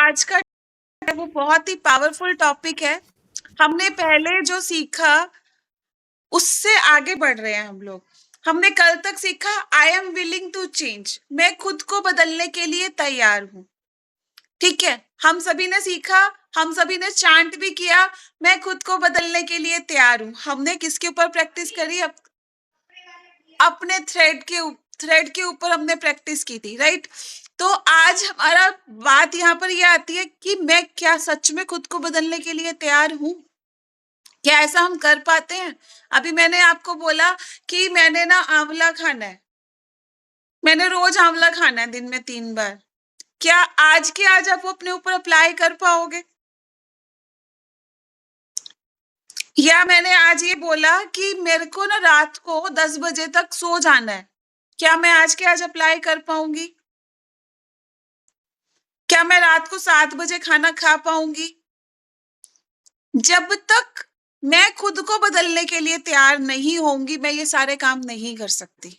आज का वो बहुत ही पावरफुल टॉपिक है। हमने पहले जो सीखा उससे आगे बढ़ रहे हैं हम लोग। हमने कल तक सीखा I am willing to change, मैं खुद को बदलने के लिए तैयार हूँ। ठीक है, हम सभी ने सीखा, हम सभी ने चांट भी किया, मैं खुद को बदलने के लिए तैयार हूँ। हमने किसके ऊपर प्रैक्टिस करी? अपने थ्रेड के ऊपर हमने प्रैक्टिस की थी, राइट? तो आज हमारा बात यहाँ पर ये आती है कि मैं क्या सच में खुद को बदलने के लिए तैयार हूँ? क्या ऐसा हम कर पाते हैं? अभी मैंने आपको बोला कि मैंने ना आंवला खाना है, मैंने रोज आंवला खाना है दिन में 3 बार। क्या आज के आज आप वो अपने ऊपर अप्लाई कर पाओगे? या मैंने आज ये बोला कि मेरे को ना रात को 10 बजे तक सो जाना है, क्या मैं आज के आज अप्लाई कर पाऊंगी? क्या मैं रात को 7 बजे खाना खा पाऊंगी? जब तक मैं खुद को बदलने के लिए तैयार नहीं होंगी, मैं ये सारे काम नहीं कर सकती।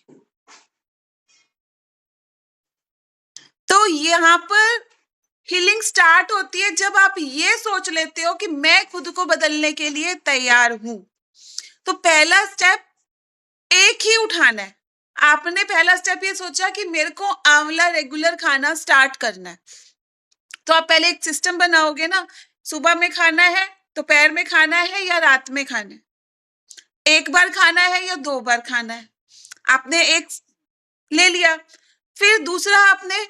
तो यहाँ पर हीलिंग स्टार्ट होती है जब आप ये सोच लेते हो कि मैं खुद को बदलने के लिए तैयार हूं। तो पहला स्टेप एक ही उठाना है। आपने पहला स्टेप ये सोचा कि मेरे को आंवला रेगुलर खाना स्टार्ट करना है, तो आप पहले एक सिस्टम बनाओगे ना। सुबह में खाना है, दोपहर में खाना है या रात में खाना है, 1 बार खाना है या 2 बार खाना है। आपने एक ले लिया, फिर दूसरा आपने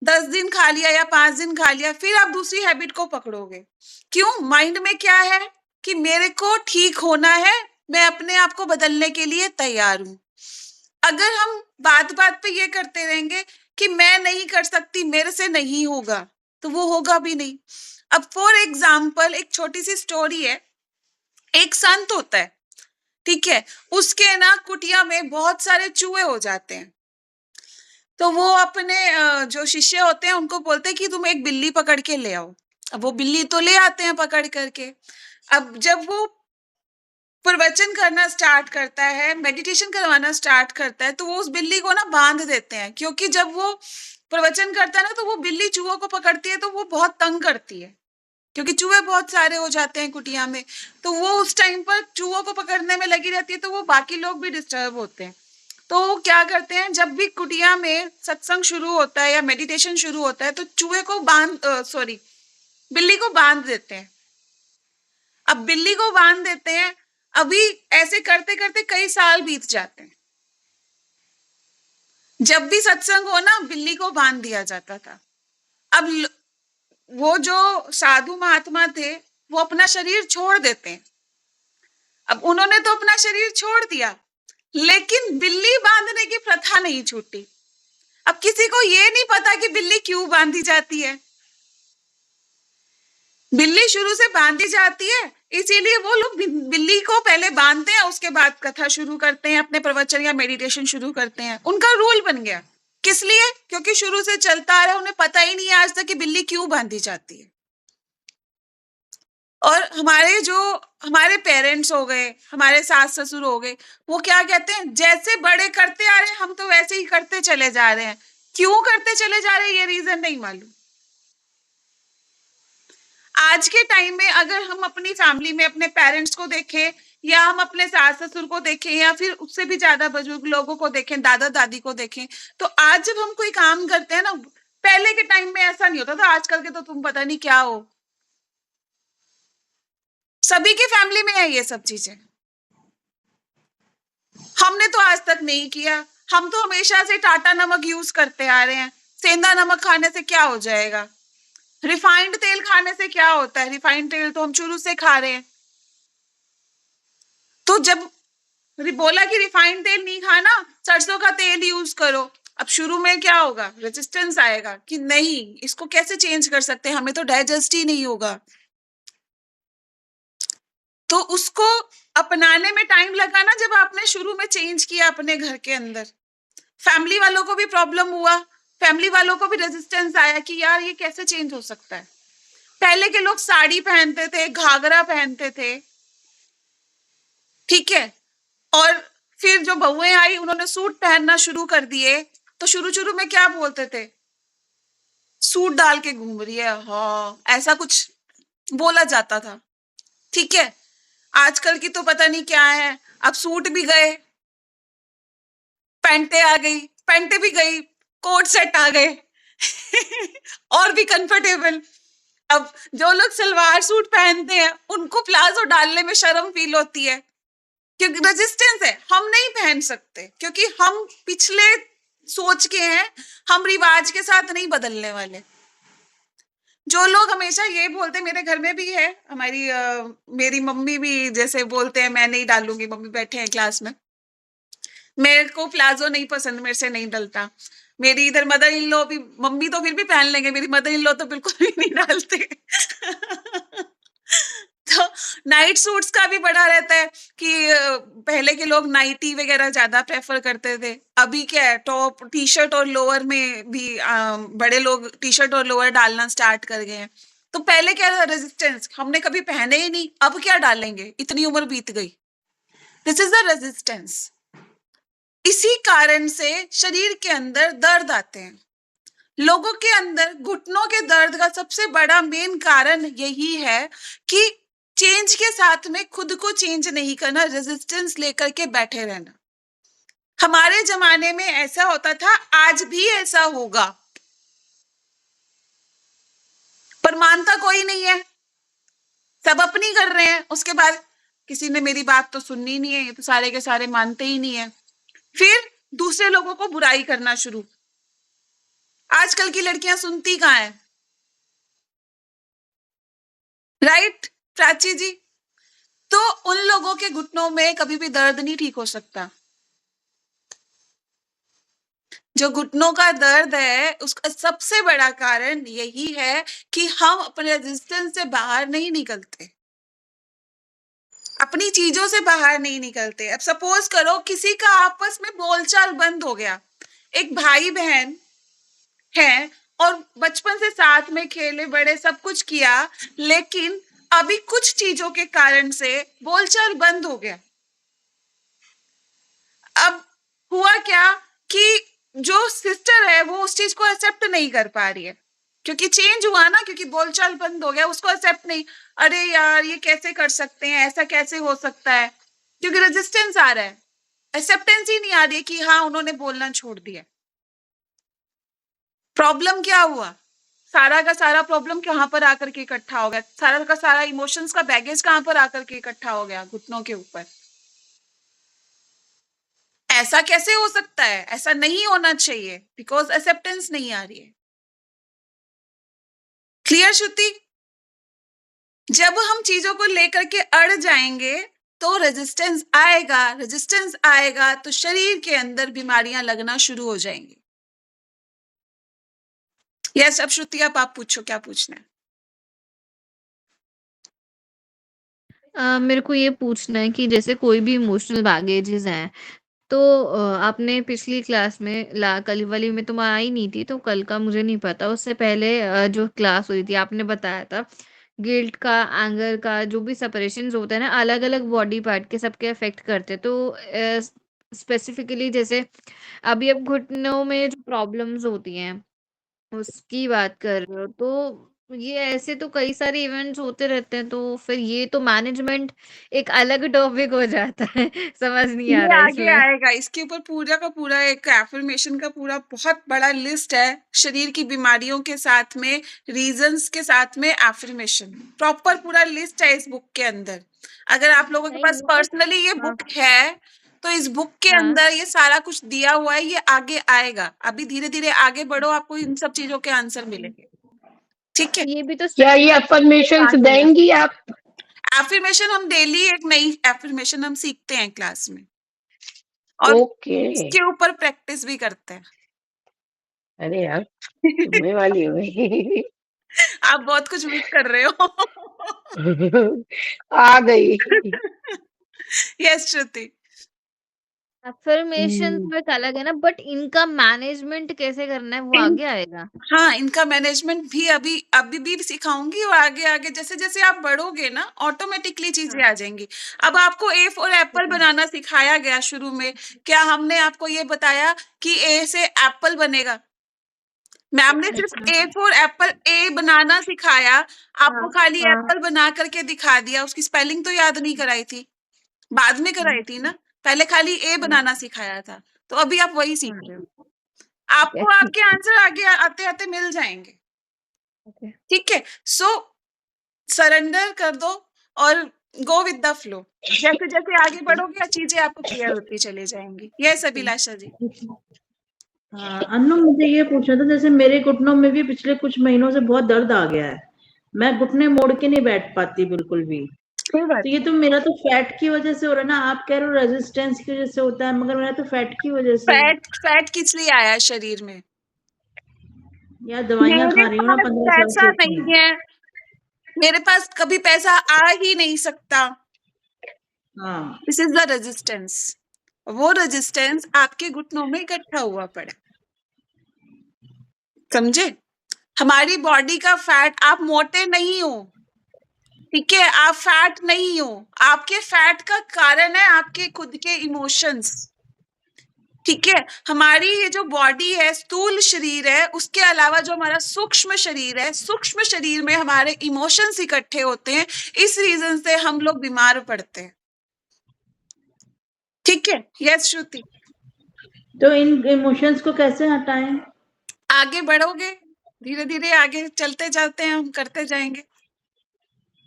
10 दिन खा लिया या 5 दिन खा लिया, फिर आप दूसरी हैबिट को पकड़ोगे। क्यों? माइंड में क्या है कि मेरे को ठीक होना है, मैं अपने आप को बदलने के लिए तैयार हूं। अगर हम बात बात पे ये करते रहेंगे कि मैं नहीं कर सकती, मेरे से नहीं होगा, तो वो होगा भी नहीं। अब फॉर एग्जाम्पल एक छोटी सी स्टोरी है। एक संत होता है, ठीक है, उसके ना कुटिया में बहुत सारे चूहे हो जाते हैं। तो वो अपने जो शिष्य होते हैं उनको बोलते हैं कि तुम एक बिल्ली पकड़ के ले आओ। अब वो बिल्ली तो ले आते हैं पकड़ करके। अब जब वो प्रवचन करना स्टार्ट करता है, मेडिटेशन करवाना स्टार्ट करता है, तो वो उस बिल्ली को ना बांध देते हैं, क्योंकि जब वो प्रवचन करता है ना तो वो बिल्ली चूहों को पकड़ती है तो वो बहुत तंग करती है, क्योंकि चूहे बहुत सारे हो जाते हैं कुटिया में। तो वो उस टाइम पर चूहों को पकड़ने में लगी रहती है, तो वो बाकी लोग भी डिस्टर्ब होते हैं। तो वो क्या करते हैं, जब भी कुटिया में सत्संग शुरू होता है या मेडिटेशन शुरू होता है तो चूहे को बिल्ली को बांध देते हैं। अब बिल्ली को बांध देते हैं, अभी ऐसे करते करते कई साल बीत जाते हैं। जब भी सत्संग हो ना, बिल्ली को बांध दिया जाता था। अब वो जो साधु महात्मा थे वो अपना शरीर छोड़ देते हैं। अब उन्होंने तो अपना शरीर छोड़ दिया, लेकिन बिल्ली बांधने की प्रथा नहीं छूटी। अब किसी को ये नहीं पता कि बिल्ली क्यों बांधी जाती है। बिल्ली शुरू से बांधी जाती है, इसीलिए वो लोग बिल्ली को पहले बांधते हैं, उसके बाद कथा शुरू करते हैं, अपने प्रवचन या मेडिटेशन शुरू करते हैं। उनका रूल बन गया। किस लिए? क्योंकि शुरू से चलता आ रहा है, उन्हें पता ही नहीं है आज तक कि बिल्ली क्यों बांधी जाती है। और हमारे पेरेंट्स हो गए, हमारे सास ससुर हो गए, वो क्या कहते हैं, जैसे बड़े करते आ रहे हैं हम तो वैसे ही करते चले जा रहे हैं। क्यों करते चले जा रहे हैं ये रीजन नहीं मालूम। आज के टाइम में अगर हम अपनी फैमिली में अपने पेरेंट्स को देखें, या हम अपने सास ससुर को देखें, या फिर उससे भी ज्यादा बुजुर्ग लोगों को देखें, दादा दादी को देखें, तो आज जब हम कोई काम करते हैं ना, पहले के टाइम में ऐसा नहीं होता था। आजकल के तो तुम पता नहीं क्या हो, सभी के फैमिली में है ये सब चीजें। हमने तो आज तक नहीं किया। हम तो हमेशा से टाटा नमक यूज करते आ रहे हैं। सेंधा नमक खाने से क्या हो जाएगा? रिफाइंड तेल खाने से क्या होता है? रिफाइंड तेल तो हम शुरू से खा रहे हैं। तो जब बोला कि रिफाइंड तेल नहीं खाना, सरसों का तेल यूज करो, अब शुरू में क्या होगा? रेजिस्टेंस आएगा कि नहीं, इसको कैसे चेंज कर सकते हैं, हमें तो डाइजेस्ट ही नहीं होगा। तो उसको अपनाने में टाइम लगा ना, जब आपने शुरू में चेंज किया अपने घर के अंदर। फैमिली वालों को भी प्रॉब्लम हुआ, फैमिली वालों को भी रेजिस्टेंस आया कि यार ये कैसे चेंज हो सकता है। पहले के लोग साड़ी पहनते थे, घाघरा पहनते थे, ठीक है, और फिर जो बहुएं आई उन्होंने सूट पहनना शुरू कर दिए। तो शुरू शुरू में क्या बोलते थे? सूट डाल के घूम रही है, हाँ, ऐसा कुछ बोला जाता था। ठीक है, आजकल की तो पता नहीं क्या है, अब सूट भी गए, पैंटें आ गई, पैंटें भी गई, कोट सेट आ गए और भी कंफर्टेबल। अब जो लोग सलवार सूट पहनते हैं उनको प्लाजो डालने में शर्म फील होती है, क्योंकि रेजिस्टेंस है, हम नहीं पहन सकते क्योंकि हम पिछले सोच के हैं, हम रिवाज के साथ नहीं बदलने वाले। जो लोग हमेशा ये बोलते, मेरे घर में भी है, मेरी मम्मी भी जैसे बोलते हैं, मैं नहीं डालूंगी, मम्मी बैठे हैं क्लास में, मेरे को प्लाजो नहीं पसंद, मेरे से नहीं डलता। मेरी इधर मदर इन लॉ भी, मम्मी तो फिर भी पहन लेंगे, मेरी मदर इन लॉ तो बिल्कुल भी नहीं डालते तो नाइट सूट्स का भी बड़ा रहता है कि पहले के लोग नाइटी वगैरह ज्यादा प्रेफर करते थे, अभी क्या है, टॉप टी शर्ट और लोअर में भी बड़े लोग टी शर्ट और लोअर डालना स्टार्ट कर गए हैं। तो पहले क्या था, रेजिस्टेंस, हमने कभी पहने ही नहीं, अब क्या डालेंगे, इतनी उम्र बीत गई, दिस इज द रेजिस्टेंस। इसी कारण से शरीर के अंदर दर्द आते हैं। लोगों के अंदर घुटनों के दर्द का सबसे बड़ा मेन कारण यही है कि चेंज के साथ में खुद को चेंज नहीं करना, रेजिस्टेंस लेकर के बैठे रहना। हमारे जमाने में ऐसा होता था, आज भी ऐसा होगा, पर मानता कोई नहीं है, सब अपनी कर रहे हैं। उसके बाद किसी ने मेरी बात तो सुननी नहीं है, ये तो सारे के सारे मानते ही नहीं है, फिर दूसरे लोगों को बुराई करना शुरू। आजकल की लड़कियां सुनती कहाँ है, राइट प्राची जी? तो उन लोगों के घुटनों में कभी भी दर्द नहीं ठीक हो सकता। जो घुटनों का दर्द है उसका सबसे बड़ा कारण यही है कि हम अपने रेजिस्टेंस से बाहर नहीं निकलते, अपनी चीजों से बाहर नहीं निकलते। अब सपोज करो किसी का आपस में बोलचाल बंद हो गया, एक भाई बहन है और बचपन से साथ में खेले बड़े सब कुछ किया, लेकिन अभी कुछ चीजों के कारण से बोलचाल बंद हो गया। अब हुआ क्या कि जो सिस्टर है वो उस चीज को एक्सेप्ट नहीं कर पा रही है, क्योंकि चेंज हुआ ना, क्योंकि बोलचाल बंद हो गया, उसको एक्सेप्ट नहीं, अरे यार ये कैसे कर सकते हैं, ऐसा कैसे हो सकता है, क्योंकि रेजिस्टेंस आ रहा है, एक्सेप्टेंस ही नहीं आ रही है कि हाँ उन्होंने बोलना छोड़ दिया। प्रॉब्लम क्या हुआ, सारा का सारा प्रॉब्लम कहाँ पर आकर के इकट्ठा हो गया, सारा का सारा इमोशंस का बैगेज कहाँ पर आकर के इकट्ठा हो गया, घुटनों के ऊपर। ऐसा कैसे हो सकता है, ऐसा नहीं होना चाहिए, बिकॉज एक्सेप्टेंस नहीं आ रही है। क्लियर श्रुति? जब हम चीजों को लेकर के अड़ जाएंगे तो रेजिस्टेंस आएगा, रेजिस्टेंस आएगा तो शरीर के अंदर बीमारियां लगना शुरू हो जाएंगी। यस, अब श्रुति आप पूछो, क्या पूछना है? मेरे को ये पूछना है कि जैसे कोई भी इमोशनल बैगेजेस हैं, तो आपने पिछली क्लास में कल वाली में तो मैं आई नहीं थी, तो कल का मुझे नहीं पता। उससे पहले जो क्लास हुई थी आपने बताया था गिल्ट का, एंगर का, जो भी सेपरेशंस होते हैं ना अलग अलग बॉडी पार्ट के, सबके अफेक्ट करते हैं। तो स्पेसिफिकली जैसे अभी अब घुटनों में जो प्रॉब्लम्स होती हैं उसकी बात कर रहे हो, तो ये ऐसे तो कई सारे इवेंट्स होते रहते हैं, तो फिर ये तो मैनेजमेंट एक अलग टॉपिक हो जाता है समझ नहीं आ ये रहा है आगे इसमें। आएगा, इसके ऊपर पूरा का पूरा एक एफर्मेशन का पूरा बहुत बड़ा लिस्ट है, शरीर की बीमारियों के साथ में, रीजंस के साथ में एफर्मेशन, प्रॉपर पूरा लिस्ट है इस बुक के अंदर। अगर आप लोगों के नहीं पास वो पर्सनली ये हाँ बुक है तो इस बुक के हाँ अंदर ये सारा कुछ दिया हुआ है, ये आगे आएगा, अभी धीरे धीरे आगे बढ़ो, आपको इन सब चीजों के आंसर मिलेंगे। ठीक है, ये भी तो क्या ये स्पेसिफिक अफर्मेशंस पार्ट हुआ। देंगी आप? एफर्मेशन हम डेली एक नई एफर्मेशन हम सीखते हैं क्लास में, और ओके। इसके ऊपर प्रैक्टिस भी करते हैं अरे यार, जुम्मे वाली हो गई। आप बहुत कुछ मिस कर रहे हो आ गई। यस श्रुति। अफर्मेशन हम्म, तो एक अलग है ना, बट इनका मैनेजमेंट कैसे करना है वो इन आगे आएगा। हाँ, इनका मैनेजमेंट भी अभी अभी भी सिखाऊंगी, और आगे आगे जैसे जैसे आप बढ़ोगे ना ऑटोमेटिकली चीजें हाँ आ जाएंगी। अब आपको ए फॉर एप्पल ठीक है। बनाना सिखाया गया शुरू में, क्या हमने आपको ये बताया कि ए से एप्पल बनेगा? मैम ने सिर्फ अच्छा। ए फॉर एप्पल ए बनाना सिखाया, आपको हाँ, खाली हाँ। एप्पल बना करके दिखा दिया, उसकी स्पेलिंग तो याद नहीं कराई थी, बाद में कराई थी ना, पहले खाली ए बनाना सिखाया था, तो अभी आप वही सीख रहे हो। आपको ओके, आपके आंसर आगे आते-आते मिल जाएँगे, ओके। ठीक है? सो सरेंडर कर दो और गो विद द फ्लो। जैसे-जैसे आगे बढ़ोगे चीज़ें आपको क्लियर होती चली जाएँगी। यस अभिलाषा जी। हाँ, अन्नू मुझे ये पूछना था, जैसे मेरे घुटनों में भी पिछले कुछ महीनों से बहुत दर्द आ गया है, मैं घुटने मोड़ के नहीं बैठ पाती बिल्कुल भी। कोई बात तो ये तो मेरा तो फैट की वजह से हो रहा है ना, आप कह रहे हो रेजिस्टेंस की वजह से होता है, मगर मेरा तो फैट की वजह से है। फैट किस लिए आया है शरीर में? या दवाइयाँ मेरे खा रही हूँ ना पास 15 साल पैसा से नहीं इसमें। है, मेरे पास कभी पैसा आ ही नहीं सकता। हाँ, दिस इज द रेजिस्टेंस। वो रेजिस्टेंस आपके घुटनों में इकट्ठा हुआ पड़ा, समझे? हमारी बॉडी का फैट, आप मोटे नहीं हो, ठीक है? आप फैट नहीं हो, आपके फैट का कारण है आपके खुद के इमोशंस, ठीक है? हमारी ये जो बॉडी है, स्थूल शरीर है, उसके अलावा जो हमारा सूक्ष्म शरीर है, सूक्ष्म शरीर में हमारे इमोशंस इकट्ठे होते हैं, इस रीजन से हम लोग बीमार पड़ते हैं, ठीक है? यस श्रुति। तो इन इमोशंस को कैसे हटाएं? आगे बढ़ोगे, धीरे-धीरे आगे चलते जाते हैं, हम करते जाएंगे।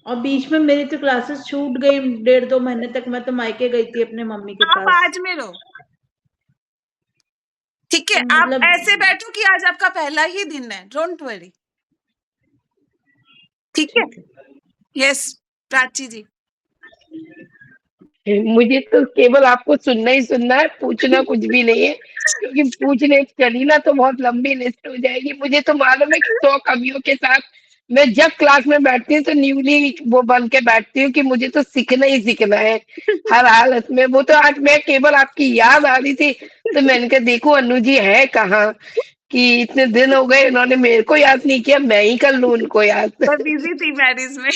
और बीच में मेरी तो क्लासेस छूट गई 1.5-2 महीने तक, मैं तो मायके गई थी अपने मम्मी के आप पास। आज में रहो, ठीक है? तो आप मतलब ऐसे बैठो कि आज आपका पहला ही दिन है, डोंट वरी, ठीक है? यस प्राची जी। मुझे तो केवल आपको सुनना ही सुनना है, पूछना कुछ भी नहीं है, क्योंकि पूछने चली ना तो बहुत लंबी लिस्ट हो जाएगी। मुझे तो मालूम है कि 100 कवियों के साथ मैं जब क्लास में बैठती हूँ तो न्यूली वो बन के बैठती हूँ कि मुझे तो सीखना ही सीखना है हर हालत में। वो तो आज मैं केवल आपकी याद आ रही थी, तो मैंने कहा देखो अनु जी है कहाँ, कि इतने दिन हो गए उन्होंने मेरे को याद नहीं किया, मैं ही कर लूं उनको याद। मैं बिजी थी मैरिज में।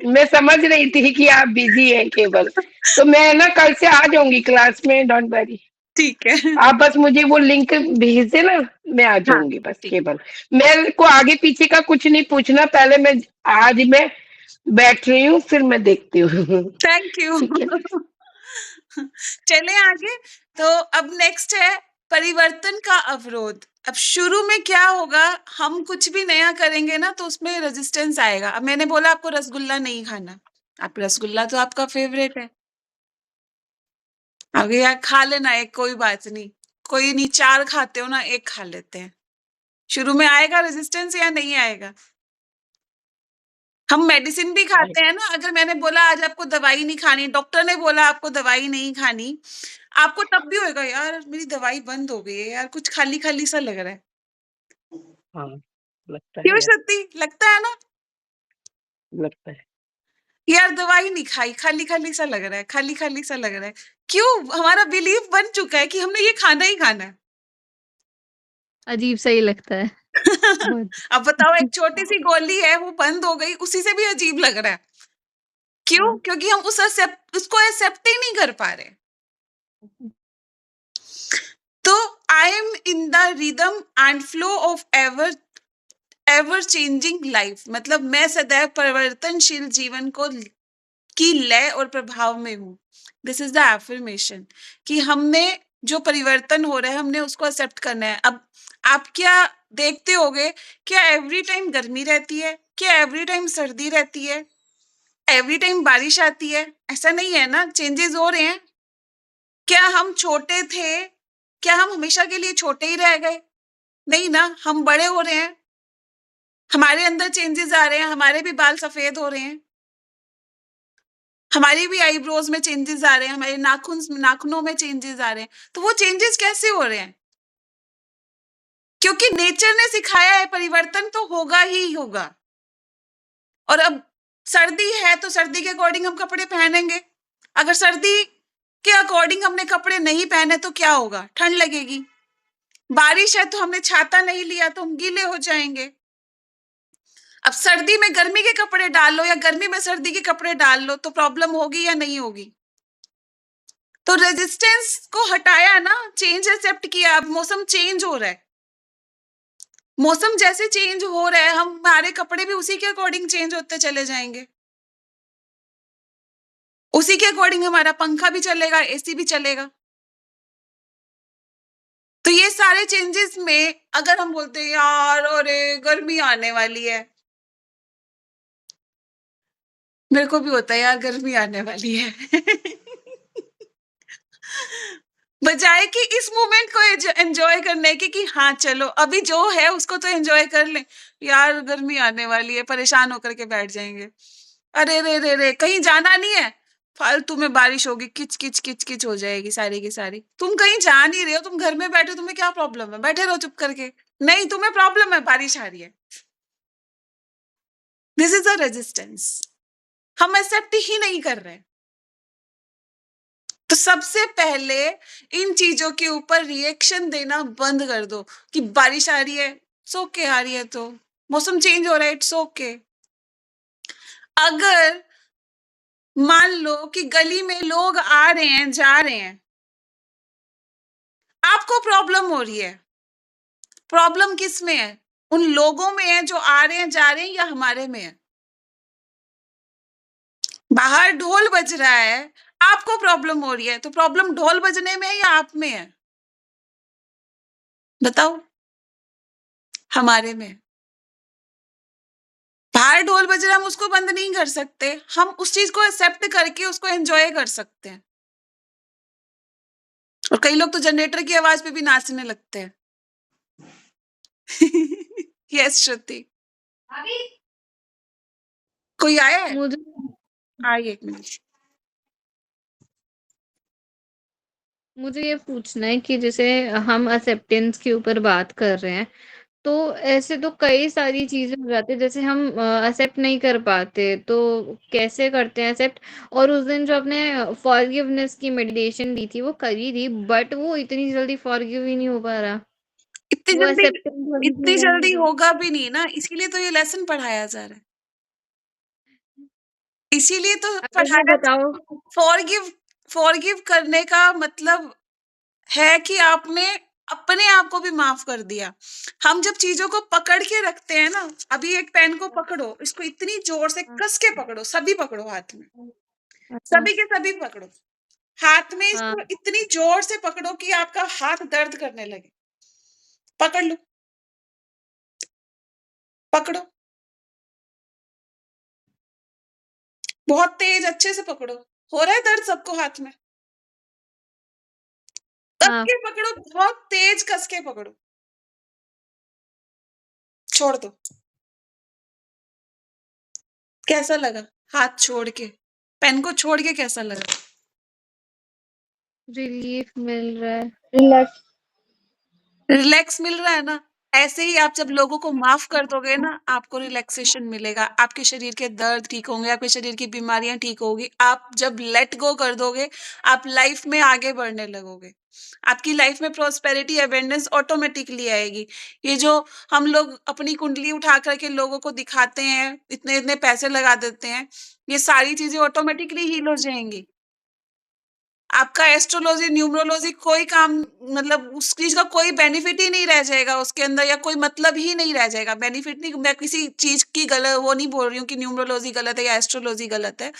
मैं समझ रही थी कि आप बिजी हैं केवल, तो मैं ना कल से आ जाऊंगी क्लास में, डोंट वरी। ठीक है। आप बस मुझे वो लिंक भेज देना, मैं आ हाँ जाऊंगी बस ठीक। केवल। मेरे को आगे पीछे का कुछ नहीं पूछना, पहले मैं आज मैं बैठ रही हूँ फिर मैं देखती हूँ। Thank you. ठीक है। चले आगे। तो अब नेक्स्ट है परिवर्तन का अवरोध। अब शुरू में क्या होगा, हम कुछ भी नया करेंगे ना तो उसमें रेजिस्टेंस आएगा। अब मैंने बोला आपको रसगुल्ला नहीं खाना, आप रसगुल्ला तो आपका फेवरेट है, अब यार खा लेना एक, कोई बात नहीं, कोई नहीं, 4 खाते हो ना, 1 खा लेते हैं। शुरू में आएगा रेजिस्टेंस या नहीं आएगा? हम मेडिसिन भी खाते हैं ना, अगर मैंने बोला आज आपको दवाई नहीं खानी, डॉक्टर ने बोला आपको दवाई नहीं खानी, आपको तब भी होएगा यार मेरी दवाई बंद हो गई है यार, कुछ खाली-खाली सा लग रहा है। हाँ, लगता है क्यों यार, सत्ती? लगता है ना? लगता है। यार दवाई नहीं खाई, खाली-खाली सा लग रहा है, खाली-खाली सा लग रहा है। क्यों? हमारा बिलीफ बन चुका है कि हमने ये खाना ही खाना है। अजीब सा ही लगता है बहुत। अब बताओ एक छोटी-सी गोली है वो बंद हो गई, उसी से भी अजीब लग रहा है। क्यों? हाँ। क्योंकि हम उसको एक्सेप्ट ही नहीं कर पा रहे। तो I am in the rhythm and flow of ever changing life, मतलब मैं सदैव परिवर्तनशील जीवन को की लय और प्रभाव में हूँ। दिस इज द एफर्मेशन कि हमने जो परिवर्तन हो रहा है हमने उसको एक्सेप्ट करना है। अब आप क्या देखते होगे, क्या एवरी टाइम गर्मी रहती है? क्या एवरी टाइम सर्दी रहती है? एवरी टाइम बारिश आती है? ऐसा नहीं है ना, चेंजेस हो रहे हैं। क्या हम छोटे थे? क्या हम हमेशा के लिए छोटे ही रह गए? नहीं ना, हम बड़े हो रहे हैं, हमारे अंदर चेंजेस आ रहे हैं, हमारे भी बाल सफेद हो रहे हैं, हमारी भी आईब्रोज में चेंजेस आ रहे हैं, हमारे नाखूनों में चेंजेस आ रहे हैं। तो वो चेंजेस कैसे हो रहे हैं? क्योंकि नेचर ने सिखाया है परिवर्तन तो होगा ही होगा। और अब सर्दी है तो सर्दी के अकॉर्डिंग हम कपड़े पहनेंगे। अगर सर्दी के अकॉर्डिंग हमने कपड़े नहीं पहने तो क्या होगा? ठंड लगेगी। बारिश है तो हमने छाता नहीं लिया तो हम गीले हो जाएंगे। अब सर्दी में गर्मी के कपड़े डाल लो या गर्मी में सर्दी के कपड़े डाल लो तो प्रॉब्लम होगी या नहीं होगी? तो रेजिस्टेंस को हटाया ना, चेंज एक्सेप्ट किया, अब मौसम चेंज हो रहा है। मौसम जैसे चेंज हो रहा है, हमारे कपड़े भी उसी के अकॉर्डिंग चेंज होते चले जाएंगे। उसी के अकॉर्डिंग हमारा पंखा भी चलेगा, एसी भी चलेगा। तो ये सारे चेंजेस में अगर हम बोलते हैं यार अरे गर्मी आने वाली है, मेरे को भी होता है यार गर्मी आने वाली है बजाय कि इस मोमेंट को एंजॉय करने की कि हाँ चलो अभी जो है उसको तो एंजॉय कर ले, यार गर्मी आने वाली है, परेशान होकर के बैठ जाएंगे। अरे रे रे रे कहीं जाना नहीं है, फालतू में बारिश होगी, किच किच किच किच हो जाएगी सारी की सारी। तुम कहीं जा नहीं रहे हो, तुम घर में बैठे, तुम्हें क्या प्रॉब्लम है, बैठे रहो चुप करके। नहीं तुम्हें प्रॉब्लम है, बारिश आ रही है। दिस इज अ रेजिस्टेंस, हम एक्सेप्ट ही नहीं कर रहे। तो सबसे पहले इन चीजों के ऊपर रिएक्शन देना बंद कर दो कि बारिश आ रही है, इट्स ओके, आ रही है तो मौसम चेंज हो रहा है, इट्स ओके। अगर मान लो कि गली में लोग आ रहे हैं जा रहे हैं, आपको प्रॉब्लम हो रही है, प्रॉब्लम किस में है? उन लोगों में है जो आ रहे हैं जा रहे हैं, या हमारे में है? बाहर ढोल बज रहा है, आपको प्रॉब्लम हो रही है, तो प्रॉब्लम ढोल बजने में है या आप में है? बताओ। हमारे में। बाहर ढोल बज रहा है, हम उसको बंद नहीं कर सकते, हम उस चीज को एक्सेप्ट करके उसको एंजॉय कर सकते हैं। और कई लोग तो जनरेटर की आवाज पे भी नाचने लगते हैं यस श्रुति, कोई आया है? मुझे आइए एक मिनट। मुझे ये पूछना है कि जैसे हम एक्सेप्टेंस के ऊपर बात कर रहे हैं, तो ऐसे तो कई सारी चीजें हो जाती है, जैसे हम एक्सेप्ट नहीं कर पाते तो कैसे करते हैं एक्सेप्ट। और उस दिन जो आपने फॉरगिवनेस की मेडिटेशन दी थी वो करी थी, बट वो इतनी जल्दी फॉरगिव ही नहीं हो पा रहा, इतनी वो जल्दी, एक्सेप्टेंस वाली इतनी चीज जल्दी है। होगा भी नहीं ना, इसीलिए तो ये लेसन पढ़ाया जा रहा है, इसीलिए तो अगर ये पढ़ाया। बताओ, फॉरगिव, फॉरगिव करने का मतलब है कि आपने अपने आप को भी माफ कर दिया। हम जब चीजों को पकड़ के रखते हैं ना, अभी एक पेन को पकड़ो, इसको इतनी जोर से कस के पकड़ो, सभी पकड़ो हाथ में, हाँ सभी के सभी पकड़ो हाथ में, हाँ इसको इतनी जोर से पकड़ो कि आपका हाथ दर्द करने लगे। पकड़ लो, पकड़ो, बहुत तेज अच्छे से पकड़ो। हो रहा है दर्द सबको हाथ में? कस हाँ, के पकड़ो, बहुत तेज कस के पकड़ो, छोड़ दो। कैसा लगा हाथ छोड़ के, पेन को छोड़ के कैसा लगा? रिलीफ मिल रहा है। रिलैक्स। रिलैक्स मिल रहा है ना? ऐसे ही आप जब लोगों को माफ कर दोगे ना, आपको रिलैक्सेशन मिलेगा, आपके शरीर के दर्द ठीक होंगे, आपके शरीर की बीमारियां ठीक होगी। आप जब लेट गो कर दोगे, आप लाइफ में आगे बढ़ने लगोगे, आपकी लाइफ में प्रोस्पेरिटी अबेंडेंस ऑटोमेटिकली आएगी। ये जो हम लोग अपनी कुंडली उठा करके लोगों को दिखाते हैं, इतने इतने पैसे लगा देते हैं, ये सारी चीजें ऑटोमेटिकली हील हो जाएंगी। आपका एस्ट्रोलॉजी, न्यूमरोलॉजी कोई काम, मतलब उस चीज का कोई बेनिफिट ही नहीं रह जाएगा उसके अंदर, या कोई मतलब ही नहीं रह जाएगा। बेनिफिट नहीं, मैं किसी चीज की गलत वो नहीं बोल रही हूँ कि न्यूमरोलॉजी गलत है या एस्ट्रोलॉजी गलत है,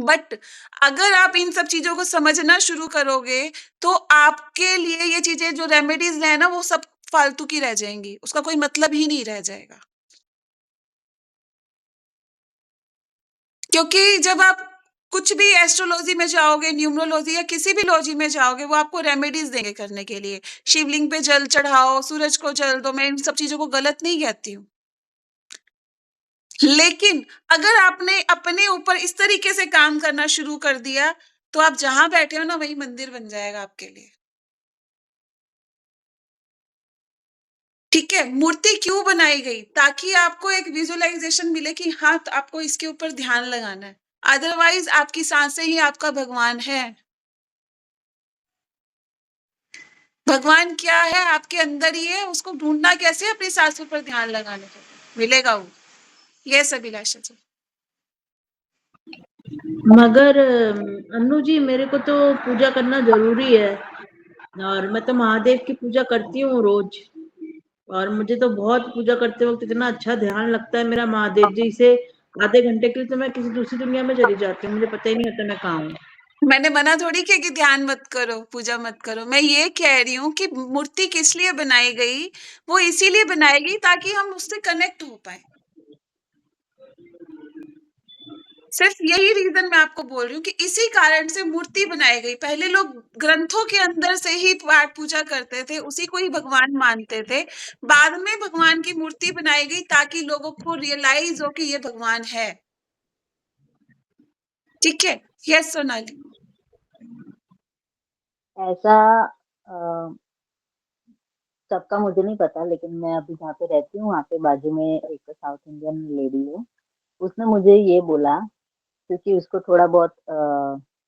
बट अगर आप इन सब चीजों को समझना शुरू करोगे तो आपके लिए ये चीजें जो रेमेडीज है ना, वो सब फालतू की रह जाएंगी, उसका कोई मतलब ही नहीं रह जाएगा। क्योंकि जब आप कुछ भी एस्ट्रोलॉजी में जाओगे, न्यूमरोलॉजी या किसी भी लॉजी में जाओगे, वो आपको रेमेडीज देंगे करने के लिए। शिवलिंग पे जल चढ़ाओ, सूरज को जल दो, मैं इन सब चीजों को गलत नहीं कहती हूँ, लेकिन अगर आपने अपने ऊपर इस तरीके से काम करना शुरू कर दिया, तो आप जहां बैठे हो ना, वही मंदिर बन जाएगा आपके लिए। ठीक है, मूर्ति क्यों बनाई गई? ताकि आपको एक विजुअलाइजेशन मिले कि हाँ, तो आपको इसके ऊपर ध्यान लगाना है। अदरवाइज आपकी सांसें ही आपका भगवान है। भगवान क्या है? आपके अंदर ही है, उसको ढूंढना कैसे? अपनी सांसों पर ध्यान लगाने को मिलेगा वो। यस अभिलाषा जी। मगर अन्नू जी, मेरे को तो पूजा करना जरूरी है, और मैं तो महादेव की पूजा करती हूँ रोज। और मुझे तो बहुत पूजा करते वक्त इतना अच्छा ध्यान लगता है मेरा महादेव जी से, आधे घंटे के लिए तो मैं किसी दूसरी दुनिया में चली जाती हूँ, मुझे पता ही नहीं होता मैं कहाँ हूँ। मैंने मना थोड़ी किया कि ध्यान मत करो, पूजा मत करो। मैं ये कह रही हूँ कि मूर्ति किस लिए बनाई गई? वो इसीलिए बनाई गई ताकि हम उससे कनेक्ट हो पाए। सिर्फ यही रीजन मैं आपको बोल रही हूँ कि इसी कारण से मूर्ति बनाई गई। पहले लोग ग्रंथों के अंदर से ही पाठ पूजा करते थे, उसी को ही भगवान मानते थे। बाद में भगवान की मूर्ति बनाई गई ताकि लोगों को रियलाइज हो कि ये भगवान है। ठीक है? यस सोनाली। ऐसा सबका मुझे नहीं पता, लेकिन मैं अभी जहाँ पे रहती हूँ वहाँ पे बाजू में एक साउथ इंडियन लेडी है, उसने मुझे ये बोला, क्योंकि उसको थोड़ा बहुत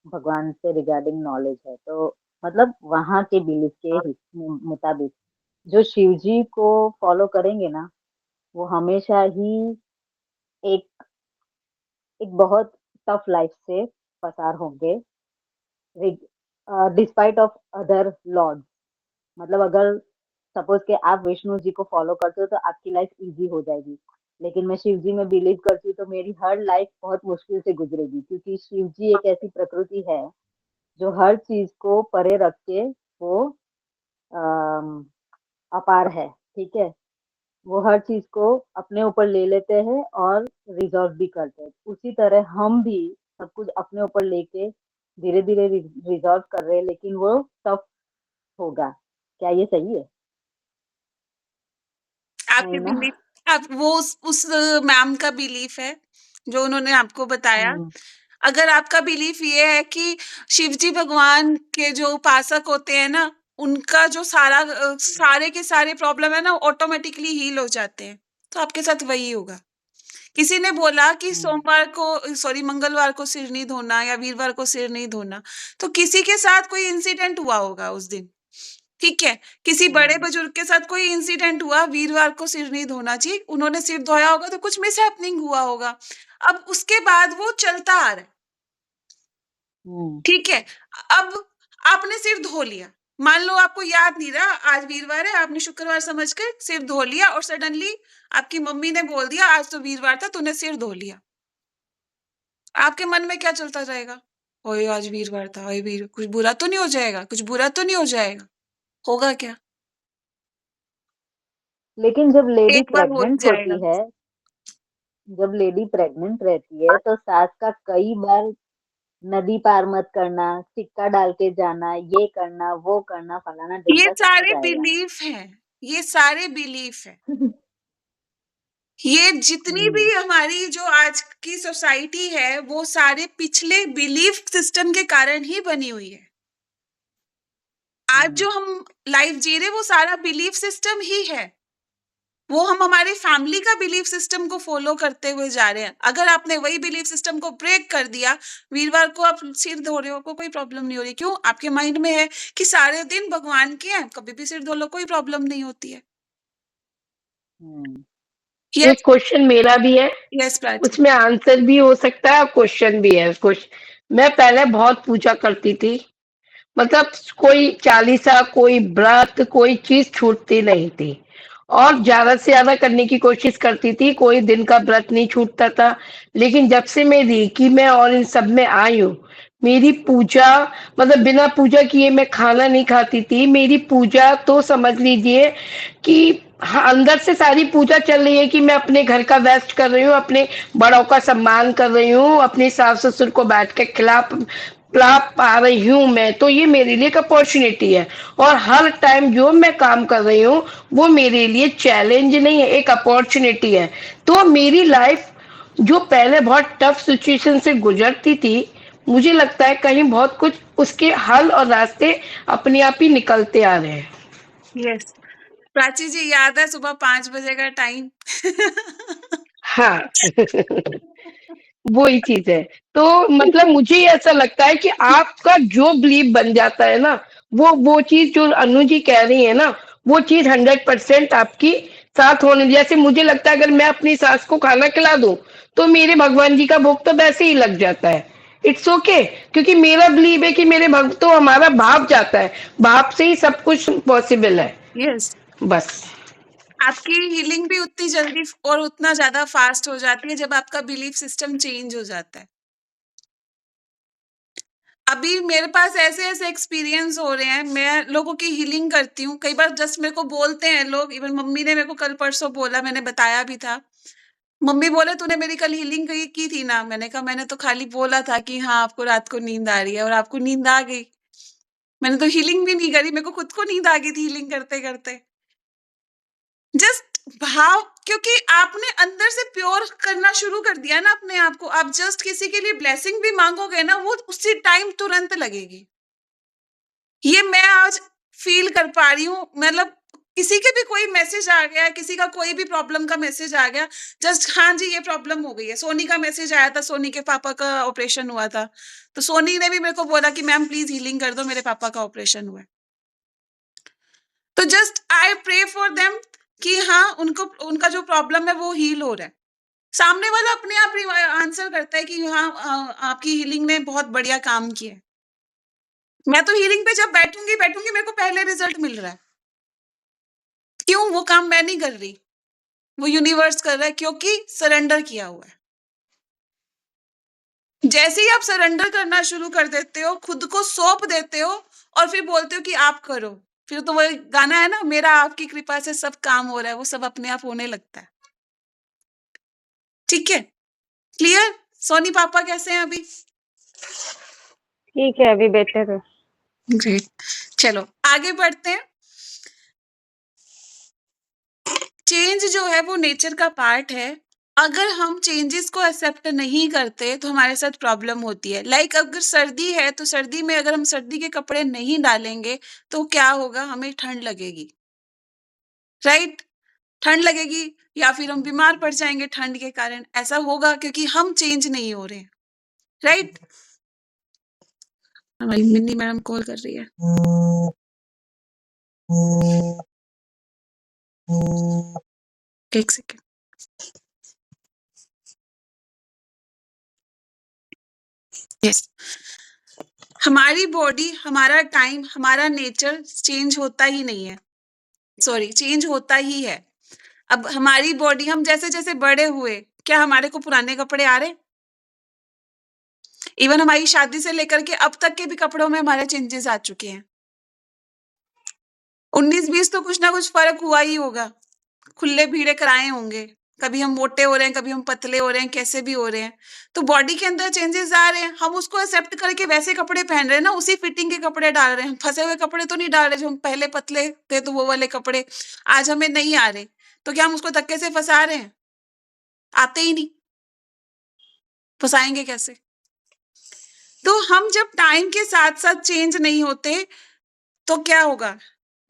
भगवान से रिगार्डिंग नॉलेज है, तो मतलब वहाँ के बिलीफ के मुताबिक जो शिव जी को फॉलो करेंगे ना, वो हमेशा ही एक एक बहुत टफ लाइफ से पसार होंगे, डिस्पाइट ऑफ अदर लॉर्ड। मतलब अगर सपोज के आप विष्णु जी को फॉलो करते हो तो आपकी लाइफ इजी हो जाएगी, लेकिन मैं शिव जी में बिलीव करती हूँ तो मेरी हर लाइफ बहुत मुश्किल से गुजरेगी, क्योंकि शिव जी एक ऐसी प्रकृति है जो हर चीज को परे रख के वो अम, अपार है। ठीक है, वो हर चीज को अपने ऊपर ले लेते हैं और रिजॉल्व भी करते हैं। उसी तरह हम भी सब कुछ अपने ऊपर लेके धीरे धीरे रिजॉल्व कर रहे हैं, लेकिन वो टफ होगा। क्या ये सही है? आपके नहीं ना? बिलीफ, आप वो उस मैम का बिलीफ है जो उन्होंने आपको बताया। अगर आपका बिलीफ ये है कि शिवजी भगवान के जो उपासक होते हैं ना, उनका जो सारे के सारे प्रॉब्लम है ना ऑटोमेटिकली हील हो जाते हैं, तो आपके साथ वही होगा। किसी ने बोला कि मंगलवार को सिर नहीं धोना या वीरवार को सिर नहीं धोना, तो किसी के साथ कोई इंसिडेंट हुआ होगा उस दिन। ठीक है, किसी बड़े बुजुर्ग के साथ कोई इंसिडेंट हुआ, वीरवार को सिर नहीं धोना चाहिए, उन्होंने सिर धोया होगा तो कुछ मिस हैपनिंग हुआ होगा। अब उसके बाद वो चलता आ रहा है। ठीक है, अब आपने सिर धो लिया, मान लो आपको याद नहीं रहा आज वीरवार है, आपने शुक्रवार समझकर सिर धो लिया और सडनली आपकी मम्मी ने बोल दिया आज तो वीरवार था, तूने सिर धो लिया। आपके मन में क्या चलता जाएगा? ओए आज वीरवार था, ओए वीर, कुछ बुरा तो नहीं हो जाएगा, कुछ बुरा तो नहीं हो जाएगा? होगा क्या? लेकिन जब लेडी एक बार हो प्रेग्नेंट जाएगा। होती है, जब लेडी प्रेग्नेंट रहती है, तो सास का कई बार नदी पार मत करना, सिक्का डाल के जाना, ये करना, वो करना, फलाना ये ढिमका सिखा सारे जाएगा। बिलीफ हैं, ये सारे बिलीफ हैं। ये जितनी भी हमारी जो आज की सोसाइटी है, वो सारे पिछले बिलीफ सिस्टम के कारण ही बनी हुई है। आज जो हम लाइफ जी रहे, वो सारा बिलीफ सिस्टम ही है। वो हम हमारे फैमिली का बिलीफ सिस्टम को फॉलो करते हुए जा रहे हैं। अगर आपने वही बिलीफ सिस्टम को ब्रेक कर दिया, वीरवार को आप सिर धो रहे हो, आपको कोई प्रॉब्लम नहीं हो रही। क्यों? आपके माइंड में है कि सारे दिन भगवान के हैं, कभी भी सिर धो लो, कोई प्रॉब्लम नहीं होती है। एक क्वेश्चन मेरा भी है, यस प्राची। उसमें आंसर भी हो सकता है और क्वेश्चन भी है। मैं पहले बहुत पूजा करती थी, मतलब कोई चालीसा, कोई व्रत, कोई चीज छूटती नहीं थी और ज्यादा से ज्यादा करने की कोशिश करती थी, कोई दिन का व्रत नहीं छूटता था। लेकिन जब से मैं रेकी में और इन सब में आई हूँ, मेरी पूजा, मतलब बिना पूजा किए मैं खाना नहीं खाती थी। मेरी पूजा तो समझ लीजिए कि हाँ, अंदर से सारी पूजा चल रही है कि मैं अपने घर का वेस्ट कर रही हूँ, अपने बड़ों का सम्मान कर रही हूँ, अपने सास ससुर को बैठ के खिला पिला पा रही हूँ मैं, तो ये मेरे लिए एक अपॉर्चुनिटी है। और हर टाइम जो मैं काम कर रही हूँ वो मेरे लिए चैलेंज नहीं है, एक अपॉर्चुनिटी है। तो मेरी लाइफ जो पहले बहुत टफ सिचुएशन से गुजरती थी, मुझे लगता है कहीं बहुत कुछ उसके हल और रास्ते अपने आप ही निकलते आ रहे हैं। यस प्राची जी, याद है सुबह 5 बजे का टाइम? हाँ वो ही चीज है। तो मतलब मुझे ऐसा लगता है कि आपका जो बिलीव बन जाता है ना, वो चीज जो अनु जी कह रही है ना, वो चीज 100% आपकी साथ होने। जैसे मुझे लगता है अगर मैं अपनी सास को खाना खिला दूं तो मेरे भगवान जी का भोग तो वैसे ही लग जाता है। इट्स ओके क्योंकि मेरा बिलीव है कि मेरे भक्त तो हमारा भाव जाता है, भाव से ही सब कुछ पॉसिबल है। यस बस आपकी हीलिंग भी उतनी जल्दी और उतना ज़्यादा फास्ट हो जाती है जब आपका बिलीफ सिस्टम चेंज हो जाता है। अभी मेरे पास ऐसे-ऐसे एक्सपीरियंस हो रहे हैं, मैं लोगों की हीलिंग करती हूँ, कई बार जस्ट मेरे को बोलते हैं लोग, इवन मम्मी ने मेरे को कल-परसों बोला, मैंने बताया भी था। मम्मी बोले, "तूने मेरी कल हीलिंग की थी ना?" मैंने कहा, "मैंने तो खाली बोला था कि हाँ, आपको रात को नींद आ रही है और आपको नींद आ गई। मैंने तो हीलिंग भी नहीं करी, मेरे को खुद को नींद आ गई थी हीलिंग करते-करते।" जस्ट भाव, क्योंकि आपने अंदर से प्योर करना शुरू कर दिया ना अपने आप को, आप जस्ट किसी के लिए ब्लेसिंग भी माँगोगे ना, वो उसी टाइम तुरंत लगेगी। ये मैं आज फ़ील कर पा रही हूँ, मतलब किसी के भी कोई मैसेज आ गया, किसी का कोई भी प्रॉब्लम का मैसेज आ गया, जस्ट हाँ जी, ये प्रॉब्लम हो गई है। सोनी का मैसेज आया था, सोनी के पापा का ऑपरेशन हुआ था। तो सोनी ने भी मेरे को बोला कि मैम प्लीज़ हीलिंग कर दो, मेरे पापा का ऑपरेशन हुआ है। तो just I pray for them कि हाँ, उनको उनका जो प्रॉब्लम है वो हील हो रहा है। सामने वाला अपने आप आंसर करता है कि हाँ, आपकी हीलिंग ने बहुत बढ़िया काम किया है। मैं तो हीलिंग पे जब बैठूँगी मेरे को पहले रिज़ल्ट मिल रहा है। क्यों? वो काम मैं नहीं कर रही, वो यूनिवर्स कर रहा है, क्योंकि सरेंडर किया हुआ है। जैसे ही आप सरेंडर करना शुरू कर देते हो, खुद को सौंप देते हो और फिर बोलते हो कि आप करो। फिर तो वही गाना है ना, मेरा आपकी कृपा से सब काम हो रहा है, वो सब अपने आप होने लगता है। ठीक है? क्लियर? सोनी पापा कैसे हैं अभी? ठीक है, अभी बेटर है। ग्रेट। चलो आगे बढ़ते हैं। चेंज जो है वो नेचर का पार्ट है। अगर हम चेंजेस को एक्सेप्ट नहीं करते तो हमारे साथ प्रॉब्लम होती है। लाइक अगर सर्दी है तो सर्दी में अगर हम सर्दी के कपड़े नहीं डालेंगे तो क्या होगा? हमें ठंड लगेगी, राइट? ठंड लगेगी या फिर हम बीमार पड़ जाएंगे ठंड के कारण। ऐसा होगा क्योंकि हम चेंज नहीं हो रहे हैं, राइट? हमारी मिन्नी मैडम कॉल कर रही है। एक सेकेंड। यस, हमारी बॉडी, हमारा टाइम, हमारा नेचर चेंज होता ही नहीं है। सॉरी, चेंज होता ही है। अब हमारी बॉडी, हम जैसे-जैसे बड़े हुए, क्या हमारे को पुराने कपड़े आ रहे? इवन हमारी शादी से लेकर के अब तक के भी कपड़ों में हमारे चेंजेस आ चुके हैं। 19-20 तो कुछ ना कुछ फ़र्क हुआ ही होगा। खुले-भीड़े कराए होंगे। कभी हम मोटे हो रहे हैं, कभी हम पतले हो रहे हैं, कैसे भी हो रहे हैं। तो बॉडी के अंदर चेंजेस आ रहे हैं। हम उसको एक्सेप्ट करके वैसे कपड़े पहन रहे हैं ना, उसी फिटिंग के कपड़े डाल रहे हैं। फँसे हुए कपड़े तो नहीं डाल रहे, जो हम पहले पतले थे तो वो वाले कपड़े आज हमें नहीं आ रहे। तो क्या हम उसको धक्के से फँसा रहे हैं? आते ही नहीं। फँसाएँगे कैसे? तो हम जब टाइम के साथ-साथ चेंज नहीं होते, तो क्या होगा?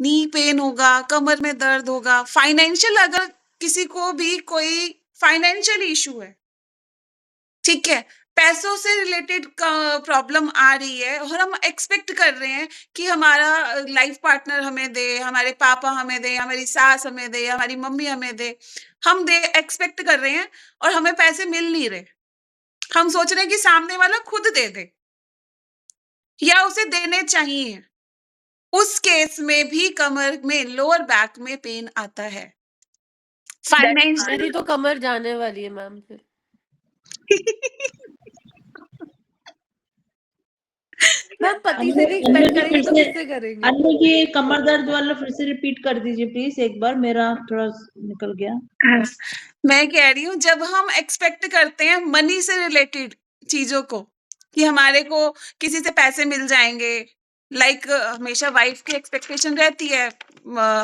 नी पेन होगा, कमर में दर्द होगा, फाइनेंशियल, अगर किसी को भी कोई फाइनेंशियल इश्यू है, ठीक है? पैसों से रिलेटेड क प्रॉब्लम आ रही है और हम एक्सपेक्ट कर रहे हैं कि हमारा लाइफ पार्टनर हमें दे, हमारे पापा हमें दें, हमारी सास हमें दे, हमारी मम्मी हमें दे। हम दे एक्सपेक्ट कर रहे हैं और हमें पैसे मिल नहीं रहे। हम सोच रहे हैं कि सामने वाला खुद दे दे या उसे देने चाहिए। उस केस में भी कमर में, लोअर बैक में पेन आता है। फाइनेंशियल मेरी तो कमर जाने वाली है मैम फिर। मैम पति से नहीं अन्नू एक्सपेक्ट जी करेंगे फिर तो से, किससे करेंगे? अन्नू जी कमर दर्द वाला फिर से रिपीट कर दीजिए प्लीज एक बार, मेरा थोड़ा निकल गया। मैं कह रही हूँ, जब हम एक्सपेक्ट करते हैं मनी से रिलेटेड चीजों को कि हमारे को किसी से पैसे मिल जाएंगे, लाइक हमेशा वाइफ की एक्सपेक्टेशन रहती है,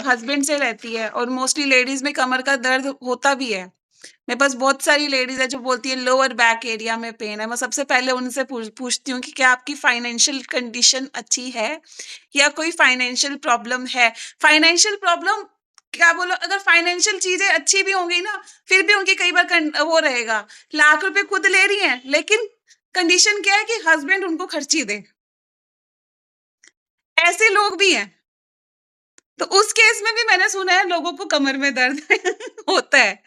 हस्बैंड से रहती है, और मोस्टली लेडीज में कमर का दर्द होता भी है। मेरे पास बहुत सारी लेडीज है जो बोलती है लोअर बैक एरिया में पेन है। मैं सबसे पहले उनसे पूछती हूँ कि क्या आपकी फाइनेंशियल कंडीशन अच्छी है या कोई फाइनेंशियल प्रॉब्लम है? फाइनेंशियल प्रॉब्लम क्या बोलो, अगर फाइनेंशियल चीजें अच्छी भी होंगी ना, फिर भी उनकी कई बार वो रहेगा, लाख रुपए खुद ले रही हैं लेकिन कंडीशन क्या है कि हस्बैंड उनको खर्ची दे। ऐसे लोग भी हैं। तो उस केस में भी मैंने सुना है लोगों को कमर में दर्द होता है,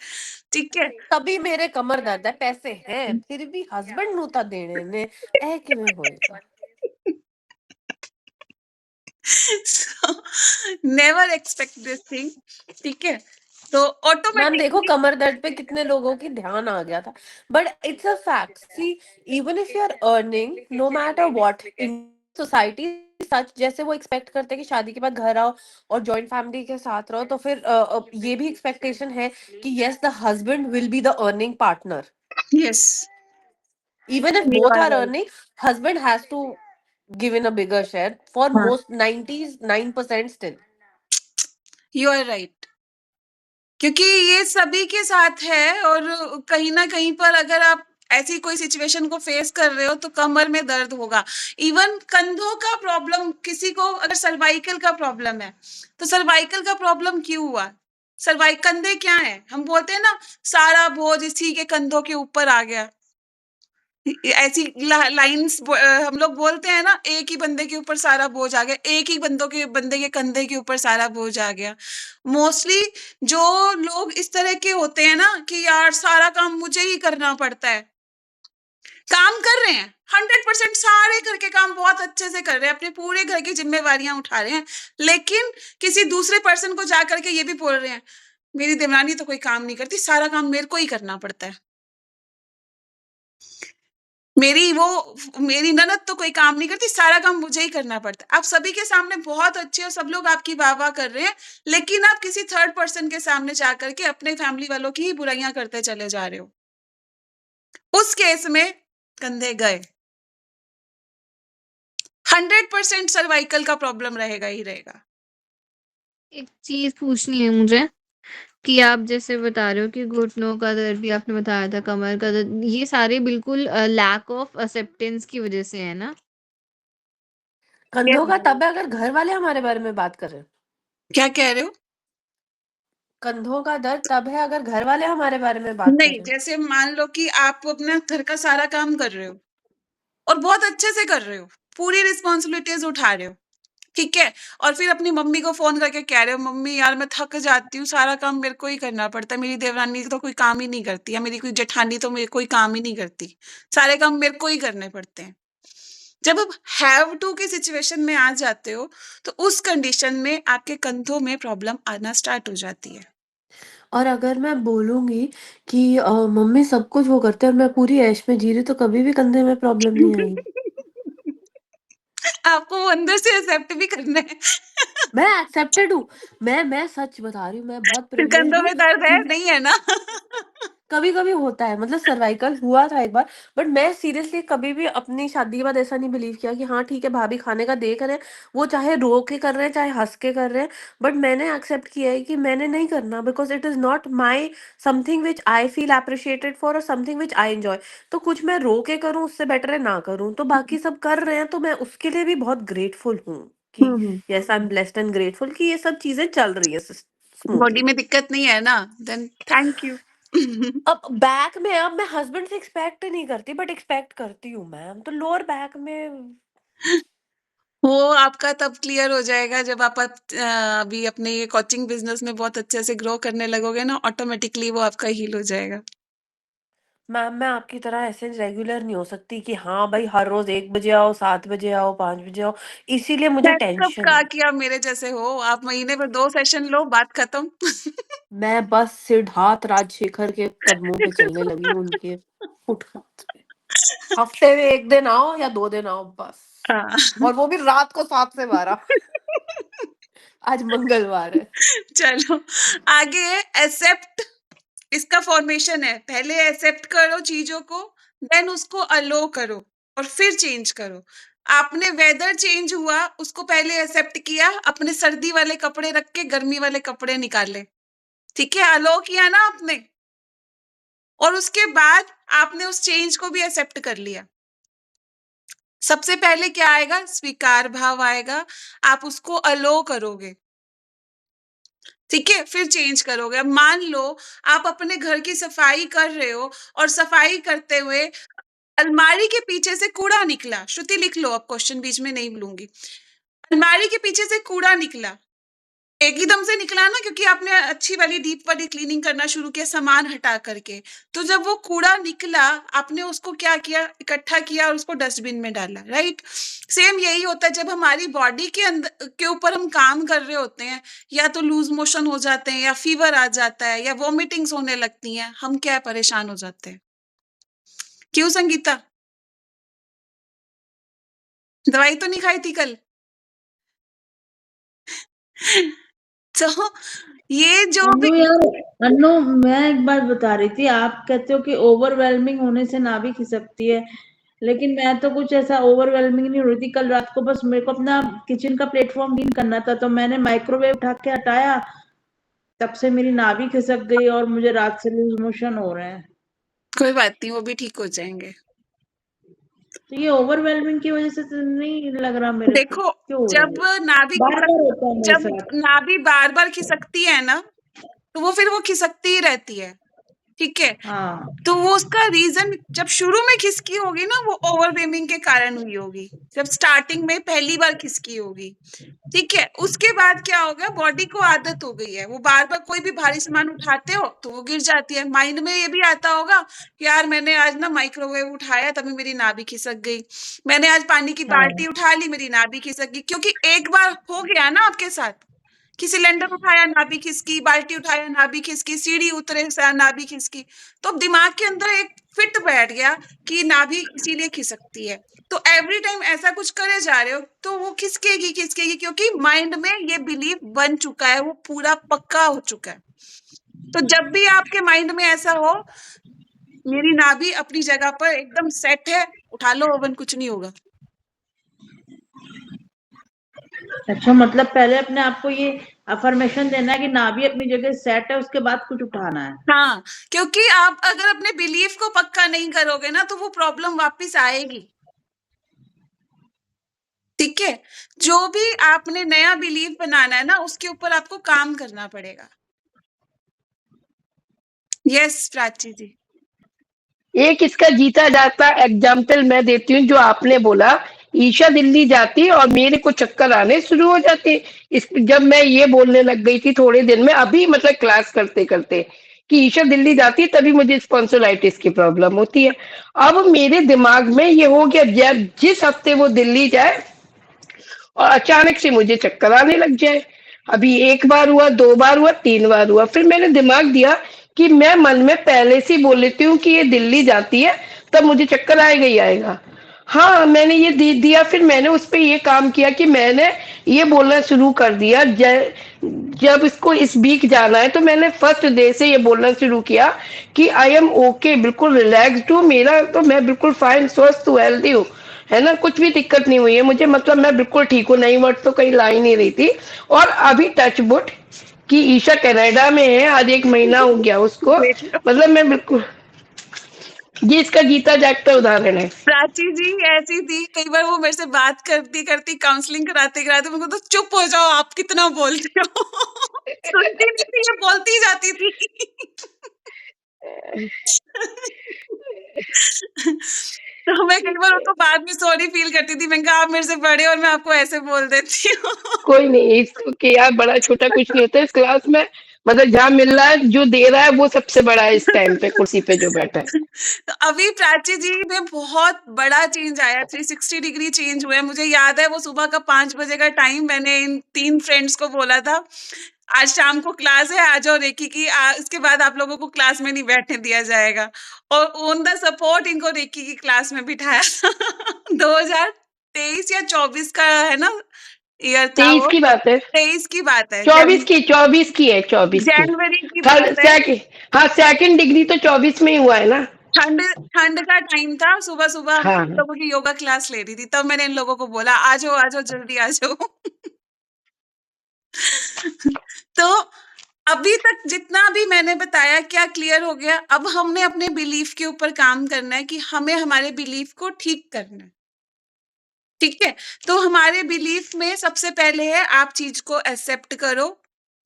ठीक है? तभी मेरे कमर दर्द है, पैसे हैं फिर भी हस्बैंड नूता देने ने ऐ किवें होएगा? So never expect this thing, ठीक है? तो मैम ऑटोमेटिकली देखो कमर दर्द पे कितने लोगों की ध्यान आ गया था, but it's a fact. See, even if you are earning, no matter what, in society such, जैसे वो एक्सपेक्ट करते हैं कि शादी के बाद घर आओ और जॉइंट फैमिली के साथ रहो, तो फिर ये भी एक्सपेक्टेशन है कि yes the husband will be the earning partner. Yes, Even if you both are are right, earning, husband has to give in a bigger share for most 99% still. You are right, क्योंकि ये सभी के साथ है। और कहीं ना कहीं पर अगर आप ऐसी कोई सिचुएशन को फेस कर रहे हो तो कमर में दर्द होगा। इवन कंधों का प्रॉब्लम, किसी को अगर सर्वाइकल का प्रॉब्लम है तो सर्वाइकल का प्रॉब्लम क्यों हुआ? कंधे क्या है? हम बोलते हैं ना, सारा बोझ इसी के कंधों के ऊपर आ गया। ऐसी लाइंस हम लोग बोलते हैं ना, एक ही बंदे के ऊपर सारा बोझ आ गया, एक ही बंदे के कंधे के ऊपर सारा बोझ आ गया। मोस्टली जो लोग इस तरह के होते हैं ना कि यार सारा काम मुझे ही करना पड़ता है, काम कर रहे हैं 100%, सारे घर के काम बहुत अच्छे से कर रहे हैं, अपने पूरे घर की जिम्मेवारियां उठा रहे हैं, लेकिन किसी दूसरे पर्सन को जा करके ये भी बोल रहे हैं, मेरी देवरानी तो कोई काम नहीं करती, सारा काम मेरे को ही करना पड़ता है। मेरी ननद तो कोई काम नहीं करती, सारा काम मुझे ही करना पड़ता है। आप सभी के सामने बहुत अच्छे और सब लोग आपकी वाह-वाह कर रहे हैं, लेकिन आप किसी थर्ड पर्सन के सामने जाकर के अपने फैमिली वालों की ही बुराइयां करते चले जा रहे हो। उस केस में कंधे गए। 100% सर्वाइकल का प्रॉब्लम रहेगा ही रहेगा। एक चीज़ पूछनी है मुझे कि आप जैसे बता रहे हो कि घुटनों का दर्द भी आपने बताया था, कमर का दर्द, ये सारे बिल्कुल लैक ऑफ एक्सेप्टेंस की वज़ह से है ना? कंधों का तब है अगर घर वाले हमारे बारे में बात कर रहे हैं। क्या कह रहे हो? कंधों का दर्द तब है अगर घर वाले हमारे बारे में बात कर नहीं, रहे हैं। जैसे मान लो कि आप अपना घर का सारा काम कर रहे हो और बहुत अच्छे से कर रहे हो, पूरी रिस्पॉन्सिबिलिटीज उठा रहे हो, ठीक है? और फिर अपनी मम्मी को फ़ोन करके कह रहे हो, "मम्मी यार मैं थक जाती हूँ, सारा काम मेरे को ही करना पड़ता है, मेरी देवरानी तो कोई काम ही नहीं करती, या मेरी कोई जेठानी तो मेरे कोई काम ही नहीं करती, सारे काम मेरे को ही करने पड़ते हैं।" जब आप हैव टू की सिचुएशन में आ जाते हो, तो उस कंडीशन में आपके कंधों में प्रॉब्लम आना स्टार्ट हो जाती है। और अगर मैं बोलूंगी कि मम्मी सब कुछ वो करते हैं और मैं पूरी ऐश में जी रही हूँ, तो कभी भी कंधे में प्रॉब्लम नहीं आएगी। आपको वो अंदर से एक्सेप्ट भी करना है। मैं एक्सेप्टेड हूँ। मैं सच बता रही हूँ, मैं बहुत प्रिविलेज्ड कंधों हूँ में दर्द है, कि नहीं है ना? कभी-कभी होता है, मतलब सर्वाइकल हुआ था एक बार, बट मैं सीरियसली कभी भी अपनी शादी के बाद ऐसा नहीं बिलीव किया कि हाँ ठीक है, भाभी खाने का देख रहे हैं, वो चाहे रो के कर रहे हैं, चाहे हँस के कर रहे हैं, बट मैंने एक्सेप्ट किया है कि मैंने नहीं करना, because it is not my something which I feel appreciated for और समथिंग व्हिच आई एन्जॉय। तो कुछ मैं रो के करूँ, उससे बेटर है ना करूँ। तो बाकी सब कर रहे हैं, तो मैं उसके लिए भी बहुत ग्रेटफुल हूँ कि हुँ, हुँ। Yes, I am blessed and grateful कि ये सब चीज़ें चल रही है बॉडी स्मूथली। में दिक्कत नहीं है ना? Then thank you. अब बैक में अब मैं हस्बैंड से एक्सपेक्ट नहीं करती, बट एक्सपेक्ट करती हूँ मैम, तो लोअर बैक में। वो आपका तब क्लियर हो जाएगा जब आप अभी अपने ये कोचिंग बिज़नेस में बहुत अच्छे से ग्रो करने लगोगे ना, ऑटोमैटिकली वो आपका हील हो जाएगा। मैम मैं आपकी तरह ऐसे रेगुलर नहीं हो सकती कि हाँ भाई हर रोज 1 बजे आओ, 7 बजे आओ, 5 बजे आओ, इसीलिए मुझे दैट्स कब टेंशन कहा है। कि आप मेरे जैसे हो, आप महीने में 2 सेशन लो, बात खत्म। मैं बस सिद्धार्थ राजशेखर के कदमों पे चलने लगी हूँ, उनके फुटपाथ पे। हफ्ते में 1 दिन आओ या 2 दिन आओ बस, हाँ। और वो भी रात को 7 से 12। आज मंगलवार है। चलो, आगे है एक्सेप्ट। इसका फॉर्मेशन है, पहले एक्सेप्ट करो चीज़ों को, देन उसको अलो करो और फिर चेंज करो। आपने वेदर चेंज हुआ, उसको पहले एक्सेप्ट किया, अपने सर्दी वाले कपड़े रख के गर्मी वाले कपड़े निकाले, ठीक है? अलो किया ना आपने, और उसके बाद आपने उस चेंज को भी एक्सेप्ट कर लिया। सबसे पहले क्या आएगा? स्वीकार भाव आएगा, आप उसको अलो करोगे, ठीक है? फिर चेंज करोगे। अब मान लो आप अपने घर की सफाई कर रहे हो और सफाई करते हुए अलमारी के पीछे से कूड़ा निकला। श्रुति लिख लो, अब क्वेश्चन बीच में नहीं लूँगी। अलमारी के पीछे से कूड़ा निकला, एकदम से निकला ना, क्योंकि आपने अच्छी वाली डीप वाली क्लीनिंग करना शुरू किया सामान हटा करके। तो जब वो कूड़ा निकला, आपने उसको क्या किया, इकट्ठा किया और उसको डस्टबिन में डाला, राइट? सेम यही होता है जब हमारी बॉडी के अंदर के ऊपर हम काम कर रहे होते हैं, या तो लूज मोशन हो जाते हैं, या फीवर आ जाता है, या वॉमिटिंग्स होने लगती हैं, हम क्या परेशान हो जाते हैं। क्यों संगीता? दवाई तो नहीं खाई थी कल? तो ये जो भी अन्नू यार, अन्नू मैं एक बात बता रही थी, आप कहते हो कि ओवरवेलमिंग होने से नाभि खिसकती है, लेकिन मैं तो कुछ ऐसा ओवरवेलमिंग नहीं हो रही थी। कल रात को बस मेरे को अपना किचन का प्लेटफॉर्म क्लीन करना था, तो मैंने माइक्रोवेव उठा के हटाया, तब से मेरी नाभि खिसक गई और मुझे रात से लूज मोशन हो रहे हैं। कोई बात नहीं, वो भी ठीक हो जाएंगे। तो ये ओवरवेलमिंग की वजह से तो नहीं लग रहा मेरे को, देखो, क्यों हो रहा जब है? नाभि बार बार होता है मेरे जब साथ। नाभि बार बार खिसकती है ना, तो वो फिर वो खिसकती ही रहती है, ठीक है? हाँ, तो वो उसका रीजन, जब शुरू में खिसकी होगी ना, वो ओवरवेमिंग के कारण हुई होगी, जब स्टार्टिंग में पहली बार खिसकी होगी, ठीक है? उसके बाद क्या होगा, बॉडी को आदत हो गई है, वो बार बार कोई भी भारी सामान उठाते हो तो वो गिर जाती है। माइंड में ये भी आता होगा कि यार मैंने आज ना माइक्रोवेव उठाया तभी मेरी नाभि खिसक गई, मैंने आज पानी की हाँ, बाल्टी उठा ली, मेरी नाभि खिसक गई, क्योंकि एक बार हो गया ना आपके साथ कि सिलेंडर उठाया नाभि खिसकी, बाल्टी उठाया नाभि खिसकी, सीढ़ी उतरे नाभि खिसकी। तो अब दिमाग के अंदर एक फिट बैठ गया कि नाभि इसीलिए खिसकती है। तो एवरी टाइम ऐसा कुछ करे जा रहे हो तो वो खिसकेगी खिसकेगी, क्योंकि माइंड में ये बिलीफ बन चुका है, वो पूरा पक्का हो चुका है। तो जब भी आपके माइंड में ऐसा हो, मेरी नाभि अपनी जगह पर एकदम सेट है, उठा लो ओवन, कुछ नहीं होगा। अच्छा, मतलब पहले अपने आप को ये अफर्मेशन देना है कि नाभि अपनी जगह सेट है, उसके बाद कुछ उठाना है। हाँ, क्योंकि आप अगर अपने बिलीफ को पक्का नहीं करोगे ना, तो वो प्रॉब्लम वापस आएगी, ठीक है? जो भी आपने नया बिलीफ बनाना है ना, उसके ऊपर आपको काम करना पड़ेगा। यस प्राची जी। एक इसका जीता जाता एग्जाम्पल मैं देती हूँ, जो आपने बोला, ईशा दिल्ली जाती और मेरे को चक्कर आने शुरू हो जाते। इस जब मैं ये बोलने लग गई थी थोड़े दिन में, अभी मतलब क्लास करते करते, कि ईशा दिल्ली जाती तभी मुझे स्पॉन्सोलाइटिस की प्रॉब्लम होती है। अब मेरे दिमाग में ये हो गया, जब जिस हफ्ते वो दिल्ली जाए और अचानक से मुझे चक्कर आने लग जाए। अभी एक बार हुआ, दो बार हुआ, तीन बार हुआ, फिर मैंने दिमाग दिया कि मैं मन में पहले से ही बोल लेती हूँ कि ये दिल्ली जाती है तब मुझे चक्कर आएगा ही आएगा। हाँ, मैंने ये दिया, फिर मैंने उस पर ये काम किया कि मैंने ये बोलना शुरू कर दिया, जब इसको इस वीक जाना है तो मैंने फर्स्ट डे से ये बोलना शुरू किया कि आई एम ओके, बिल्कुल रिलैक्स्ड हूँ, मेरा तो मैं बिल्कुल फाइन, स्वस्थ हूँ, हेल्दी हूँ, है ना, कुछ भी दिक्कत नहीं हुई है मुझे, मतलब मैं बिल्कुल ठीक हूँ, नई वर्ड तो कहीं ला ही नहीं रही थी। और अभी टच वुड कि ईशा कनाडा में है, आज एक महीना हो गया उसको, देख लो, मतलब मैं बिल्कुल, ये इसका जीता जागता उदाहरण है। प्राची जी ऐसी थी, कई बार वो मेरे से बात करती करती, काउंसलिंग कराते कराते, मेरे को तो चुप हो जाओ, आप कितना बोलते हो। सुनती नहीं थी, ये बोलती जाती थी। तो मैं कई बार उनको बाद में सॉरी फील करती थी, मैंने कहा आप मेरे से बड़े और मैं आपको ऐसे बोल देती हूँ। कोई नहीं, इसको कि यार बड़ा छोटा कुछ नहीं होता इस क्लास में, मतलब जहाँ मिल रहा है, जो दे रहा है वो सबसे बड़ा है इस टाइम पे कुर्सी पे जो बैठा है। तो अभी प्राची जी में बहुत बड़ा चेंज आया, 360 डिग्री चेंज हुआ है। मुझे याद है वो सुबह का 5 बजे का टाइम, मैंने इन 3 फ्रेंड्स को बोला था, आज शाम को क्लास है, आ जाओ रेकी की, इसके बाद आप लोगों को क्लास में नहीं बैठने दिया जाएगा। और ऑन द सपोर्ट इनको रेकी की क्लास में बिठाया था। 2023 या 24 का है ना ईयर था 23 वो, की बात है, 23 की बात है, 24 की है, 24 की। जनवरी की थर्ड बात है। सेकंड, हाँ सेकंड डिग्री तो 24 में ही हुआ है ना। ठंड ठंड का टाइम था, सुबह सुबह हाँ हम लोगों की योगा क्लास ले रही थी, तब मैंने इन लोगों को बोला आ जाओ जल्दी आ जाओ। तो अभी तक जितना भी मैंने बताया, क्या क्लियर हो गया? अब हमने अपने बिलीफ के ऊपर काम करना है कि हमें हमारे बिलीफ को ठीक करना है, ठीक है? तो हमारे बिलीफ में सबसे पहले है, आप चीज को एक्सेप्ट करो,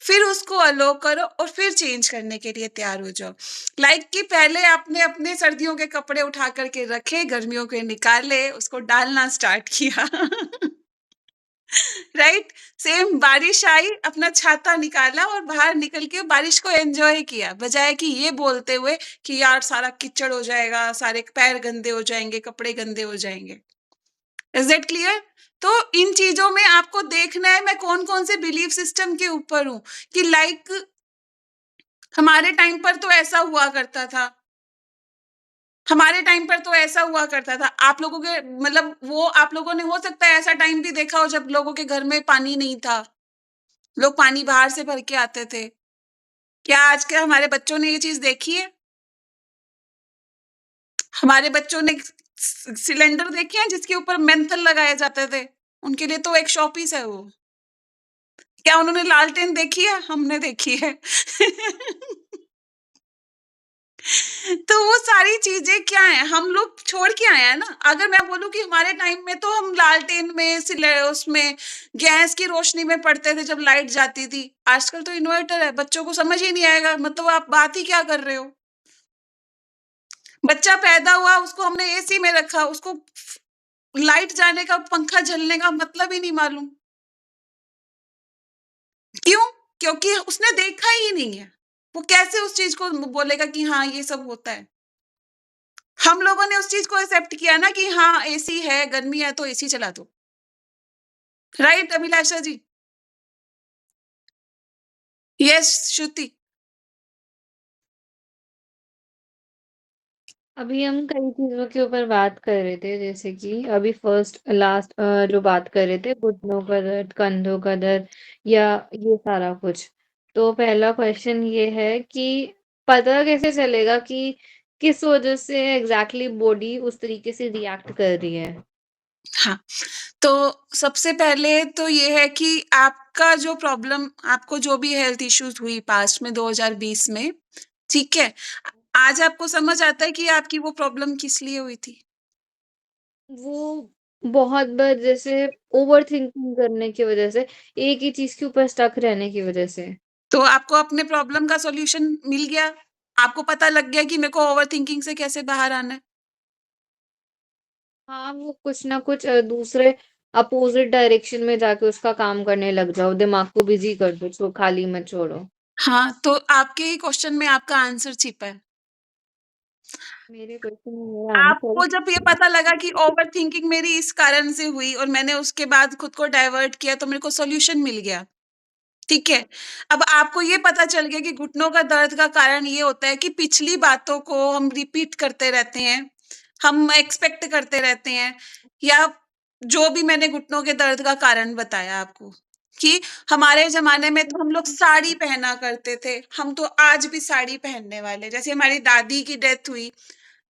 फिर उसको अलो करो और फिर चेंज करने के लिए तैयार हो जाओ। लाइक कि पहले आपने अपने सर्दियों के कपड़े उठा करके रखे, गर्मियों के निकाले, उसको डालना स्टार्ट किया। राइट? सेम बारिश आई, अपना छाता निकाला और बाहर निकल के बारिश को एन्जॉय किया, बजाए कि ये बोलते हुए कि यार सारा कीचड़ हो जाएगा, सारे पैर गंदे हो जाएँगे, कपड़े गंदे हो जाएँगे। Is that clear? तो इन चीज़ों में आपको देखना है मैं कौन-कौन से बिलीफ सिस्टम के ऊपर हूँ, कि लाइक हमारे टाइम पर तो ऐसा हुआ करता था। हमारे टाइम पर तो ऐसा हुआ करता था। आप लोगों के मतलब वो आप लोगों ने हो सकता है ऐसा टाइम भी देखा हो जब लोगों के घर में पानी नहीं था। लोग पानी बाहर से भर के आते थे। क्या आज के हमारे बच्चों ने ये चीज़ देखी है? हमारे बच्चों ने सिलेंडर देखे हैं जिसके ऊपर मेंथल लगाए जाते थे? उनके लिए तो एक शो पीस है वो। क्या उन्होंने लालटेन देखी है? हमने देखी है। तो वो सारी चीज़ें क्या हैं? हम लोग छोड़ के आए हैं ना। अगर मैं बोलूँ कि हमारे टाइम में तो हम लालटेन में उसमें गैस की रोशनी में पढ़ते थे जब लाइट जाती थी। आजकल तो इन्वर्टर है, बच्चों को समझ ही नहीं आएगा, मतलब आप बात ही क्या कर रहे हो? बच्चा पैदा हुआ, उसको हमने एसी में रखा, उसको लाइट जाने का, पंखा झलने का मतलब ही नहीं मालूम। क्यों? क्योंकि उसने देखा ही नहीं है। वो कैसे उस चीज़ को बोलेगा कि हाँ, ये सब होता है? हम लोगों ने उस चीज़ को एक्सेप्ट किया ना कि हाँ, एसी है, गर्मी है तो एसी चला दो। राइट अभिलाषा जी? यस श्रुति? अभी हम कई चीज़ों के ऊपर बात कर रहे थे, जैसे कि अभी फर्स्ट लास्ट जो बात कर रहे थे, घुटनों का दर्द, कंधों का दर्द या ये सारा कुछ। तो पहला क्वेश्चन ये है कि पता कैसे चलेगा कि किस वजह से एग्ज़ैक्टली बॉडी उस तरीके से रिएक्ट कर रही है? हाँ, तो सबसे पहले तो ये है कि आपका जो प्रॉब्लम आपको जो भी हेल्थ इश्यूज़ हुई पास्ट में 2020 में, ठीक है? आज आपको समझ आता है कि आपकी वो प्रॉब्लम किस लिए हुई थी? वो बहुत बार जैसे ओवरथिंकिंग करने की वजह से, एक ही चीज़ के ऊपर स्टक रहने की वजह से। तो आपको अपने प्रॉब्लम का सॉल्यूशन मिल गया? आपको पता लग गया कि मेरे को ओवरथिंकिंग से कैसे बाहर आना है? हाँ, वो कुछ ना कुछ दूसरे अपोज़िट डायरेक्शन में जाके उसका काम करने लग जाओ, दिमाग को बिज़ी कर दो, खाली मत छोड़ो। हाँ, तो आपके ही क्वेश्चन में आपका आंसर छिपा है। मेरे क्वेश्चन में मेरा आंसर आपको जब ये पता लगा कि ओवरथिंकिंग मेरी इस कारण से हुई और मैंने उसके बाद खुद को डाइवर्ट किया तो मेरे को सॉल्यूशन मिल गया, ठीक है? अब आपको ये पता चल गया कि घुटनों का दर्द का कारण ये होता है कि पिछली बातों को हम रिपीट करते रहते हैं, हम एक्सपेक्ट करते रहते हैं या जो भी मैंने घुटनों के दर्द का कारण बताया आपको कि हमारे ज़माने में तो हम लोग साड़ी पहना करते थे, हम तो आज भी साड़ी पहनने वाले हैं। जैसे हमारी दादी की डेथ हुई,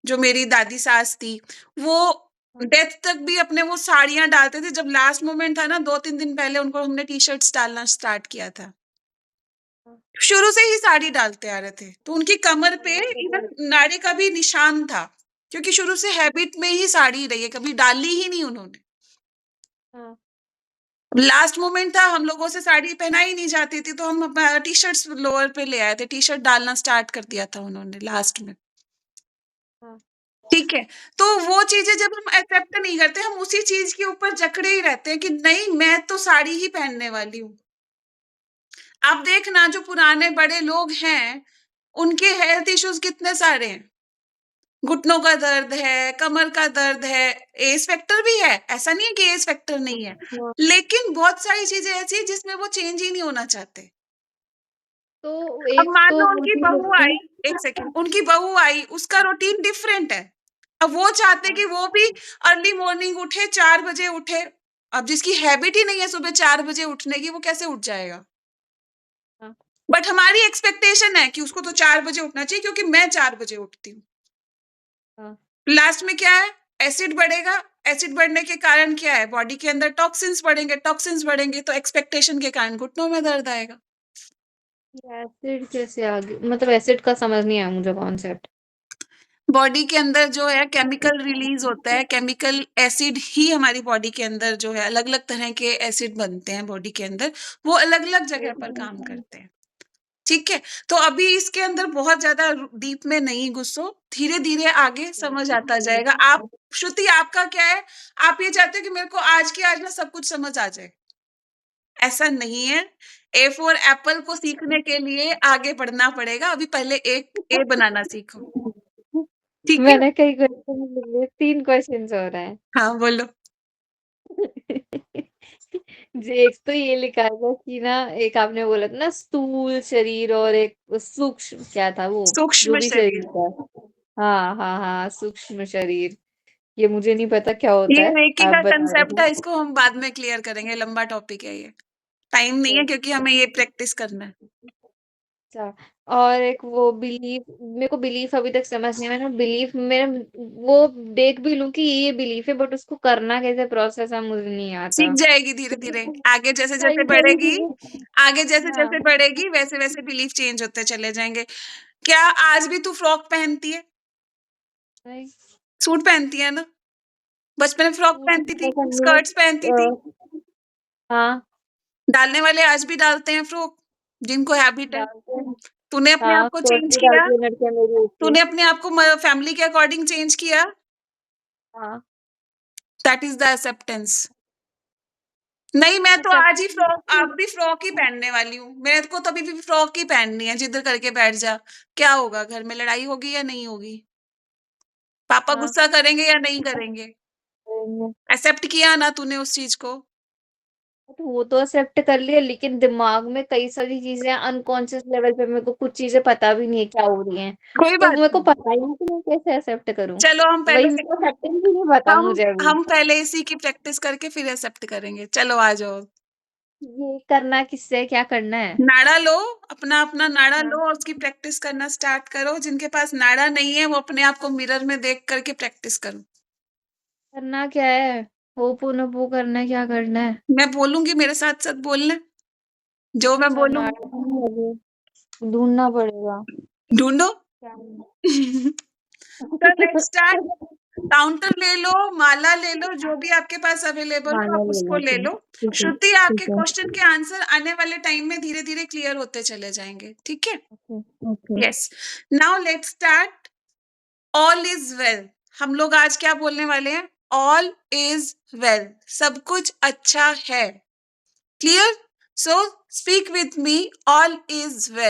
जो मेरी दादी सास थी, वो डेथ तक भी अपने वो साड़ियाँ डालते थे। जब लास्ट मोमेंट था ना 2-3 दिन पहले उनको हमने टी-शर्ट्स डालना स्टार्ट किया था। शुरू से ही साड़ी डालते आ रहे थे। तो उनकी कमर पे इवन नाड़े का भी निशान था, क्योंकि शुरू से हैबिट में ही साड़ी रही है, कभी डाली ही नहीं उन्होंने। हाँ, लास्ट मोमेंट था, हम लोगों से साड़ी पहनाई नहीं जाती थी, तो हम टी-शर्ट्स लोअर पे ले आए थे, टी-शर्ट डालना स्टार्ट कर दिया था उन्होंने लास्ट में। हाँ, ठीक है, तो वो चीज़ें जब हम एक्सेप्ट नहीं करते, हम उसी चीज़ के ऊपर जकड़े ही रहते हैं कि नहीं मैं तो साड़ी ही पहनने वाली हूँ। आप देखना जो पुराने बड़े लोग हैं, उनके हेल्थ इश्यूज़ कितने सारे हैं। घुटनों का दर्द है, कमर का दर्द है, एज फैक्टर भी है, ऐसा नहीं है कि एज फैक्टर नहीं है। हाँ। लेकिन बहुत सारी चीज़ें ऐसी हैं जिसमें वो चेंज ही नहीं होना चाहते। तो अब एक मान तो लो वो उनकी चीज़ बहू होती आई, है। 1 सेकंड, उनकी बहू आई, उसका रूटीन डिफरेंट है। अब वो चाहते कि वो भी अर्ली मॉर्निंग उठे, 4 बजे उठे। अब जिसकी हैबिट ही नहीं है सुबह 4 बजे उठने की, वो कैसे उठ जाएगा? हाँ, बट हमारी एक्सपेक्टेशन है कि उसको तो 4 बजे उठना चाहिए क्योंकि मैं 4 बजे उठती हूँ। हाँ, लास्ट में क्या है? एसिड बढ़ेगा, एसिड बढ़ने के कारण क्या है? बॉडी के अंदर टॉक्सिन्स बढ़ेंगे तो एक्सपेक्टेशन के कारण घुटनों में दर्द आएगा। ये एसिड कैसे आ गई? मतलब एसिड का समझ नहीं आया मुझे कॉन्सेप्ट। बॉडी के अंदर जो है केमिकल रिलीज होता है, केमिकल एसिड ही हमारी बॉडी के अंदर जो है अलग-अलग तरह के एसिड बनते हैं बॉडी के अंदर, वो अलग-अलग जगह पर काम करते हैं। ठीक है? तो अभी इसके अंदर बहुत ज़्यादा डीप में नहीं घुसो, धीरे-धीरे आगे समझ आता जाएगा। आप श्रुति आपका क्या है? आप ये चाहते हो कि मेरे को आज के आज ना सब कुछ समझ आ जाए। ऐसा नहीं है। ए फॉर एप्पल को सीखने के लिए आगे बढ़ना पड़ेगा। अभी पहले एक ए बनाना सीखो। ठीक है? मैंने कई क्वेश्चन लिए, 3 क्वेश्चंस हो रहे हैं। हाँ, बोलो। जी, एक तो ये लिखा था कि ना, एक आपने बोला था ना स्थूल शरीर और एक सूक्ष्म, क्या था वो? जो सूक्ष्म भी शरीर। शरीर था। हाँ, हाँ, हाँ, सूक्ष्म शरीर। ये मुझे नहीं पता क्या होता ये है, रेकी आप का बता कंसेप्ट है, दो। इसको हम बाद में क्लियर करेंगे, लंबा टॉपिक है ये। टाइम नहीं है क्योंकि हमें ये प्रैक्टिस करना है। अच्छा, और एक वो बिलीफ, मेरे को बिलीफ अभी तक समझ नहीं आया ना, बिलीफ मेरा, वो देख भी लूं कि ये बिलीफ है, बट उसको करना कैसे, प्रोसेस है, मुझे नहीं सीख आता। जाएगी धीरे-धीरे। आगे जैसे-जैसे कई सारी बढ़ेगी चीजें। आगे हाँ, जैसे-जैसे बढ़ेगी वैसे-वैसे बिलीफ चेंज होते चले जाएँगे। क्या आज भी तू फ्रॉक पहनती है? नहीं, सूट पहनती है ना? बचपन में फ्रॉक सूट पहनती भी थी, पसंद नहीं स्कर्ट्स पहनती थी। हाँ, डालने वाले आज भी डालते हैं फ्रॉक, जिनको हैबिट है। डालते हैं। तूने अपने हाँ, आप को स्कर्ट चेंज भी किया? डालती है लड़कियां मेरी एज की। तूने अपने आप को म फैमिली के अकॉर्डिंग चेंज किया? हाँ, दैट इज़ द एक्सेप्टेंस। नहीं, मैं तो आज ही फ्रॉक अब भी फ्रॉक ही पहनने वाली हूँ। मेरे को तो अभी भी फ्रॉक ही पहननी है, जिद करके बैठ जा। क्या होगा, घर में लड़ाई होगी या नहीं होगी? पापा हाँ, गुस्सा करेंगे या नहीं करेंगे? करेंगे। एक्सेप्ट किया ना तूने उस चीज़ को? तो वो तो एक्सेप्ट कर लिया, लेकिन दिमाग में कई सारी चीजें अनकॉन्शियस लेवल पे, मेरे को कुछ चीजें पता भी नहीं है क्या हो रही हैं, कोई तो बात मेरे को नहीं। पता ही नहीं कि मैं कैसे एक्सेप्ट करूं। चलो हम वही, पहले से मेरे को एक्सेप्टेंस ही नहीं पता मुझे अभी। हम पहले इसी की प्रैक्टिस करके फिर एक्सेप्ट करेंगे। चलो आ जाओ। ये करना किससे है, क्या करना है? नाड़ा लो, अपना नाड़ा हाँ, लो और उसकी प्रैक्टिस करना स्टार्ट करो। जिनके पास नाड़ा नहीं है, वो अपने आप को मिरर में देख करके प्रैक्टिस करो। करना क्या है? होपोनोपो करना है, क्या करना है? मैं बोलूँगी, मेरे साथ-साथ बोलना। जो मैं अच्छा, बोलूँगी नाटक नहीं लगे, ढूंढना पड़ेगा। ढूँढो। क्या है? तो लेट्स स्टार्ट। काउंटर ले लो, माला ले लो, जो भी आपके पास अवेलेबल हो माला आप ले उसको ले लेते हैं, लो। ठीक है, श्रुति, आपके ठीक है। क्वेश्चन के आंसर आने वाले टाइम में धीरे-धीरे क्लियर होते चले जाएँगे, ठीक है? Okay, okay. Yes. Now let's start. All is well. हम लोग आज क्या बोलने वाले हैं? All is well. सब कुछ अच्छा है। Clear? So speak with me, all is well.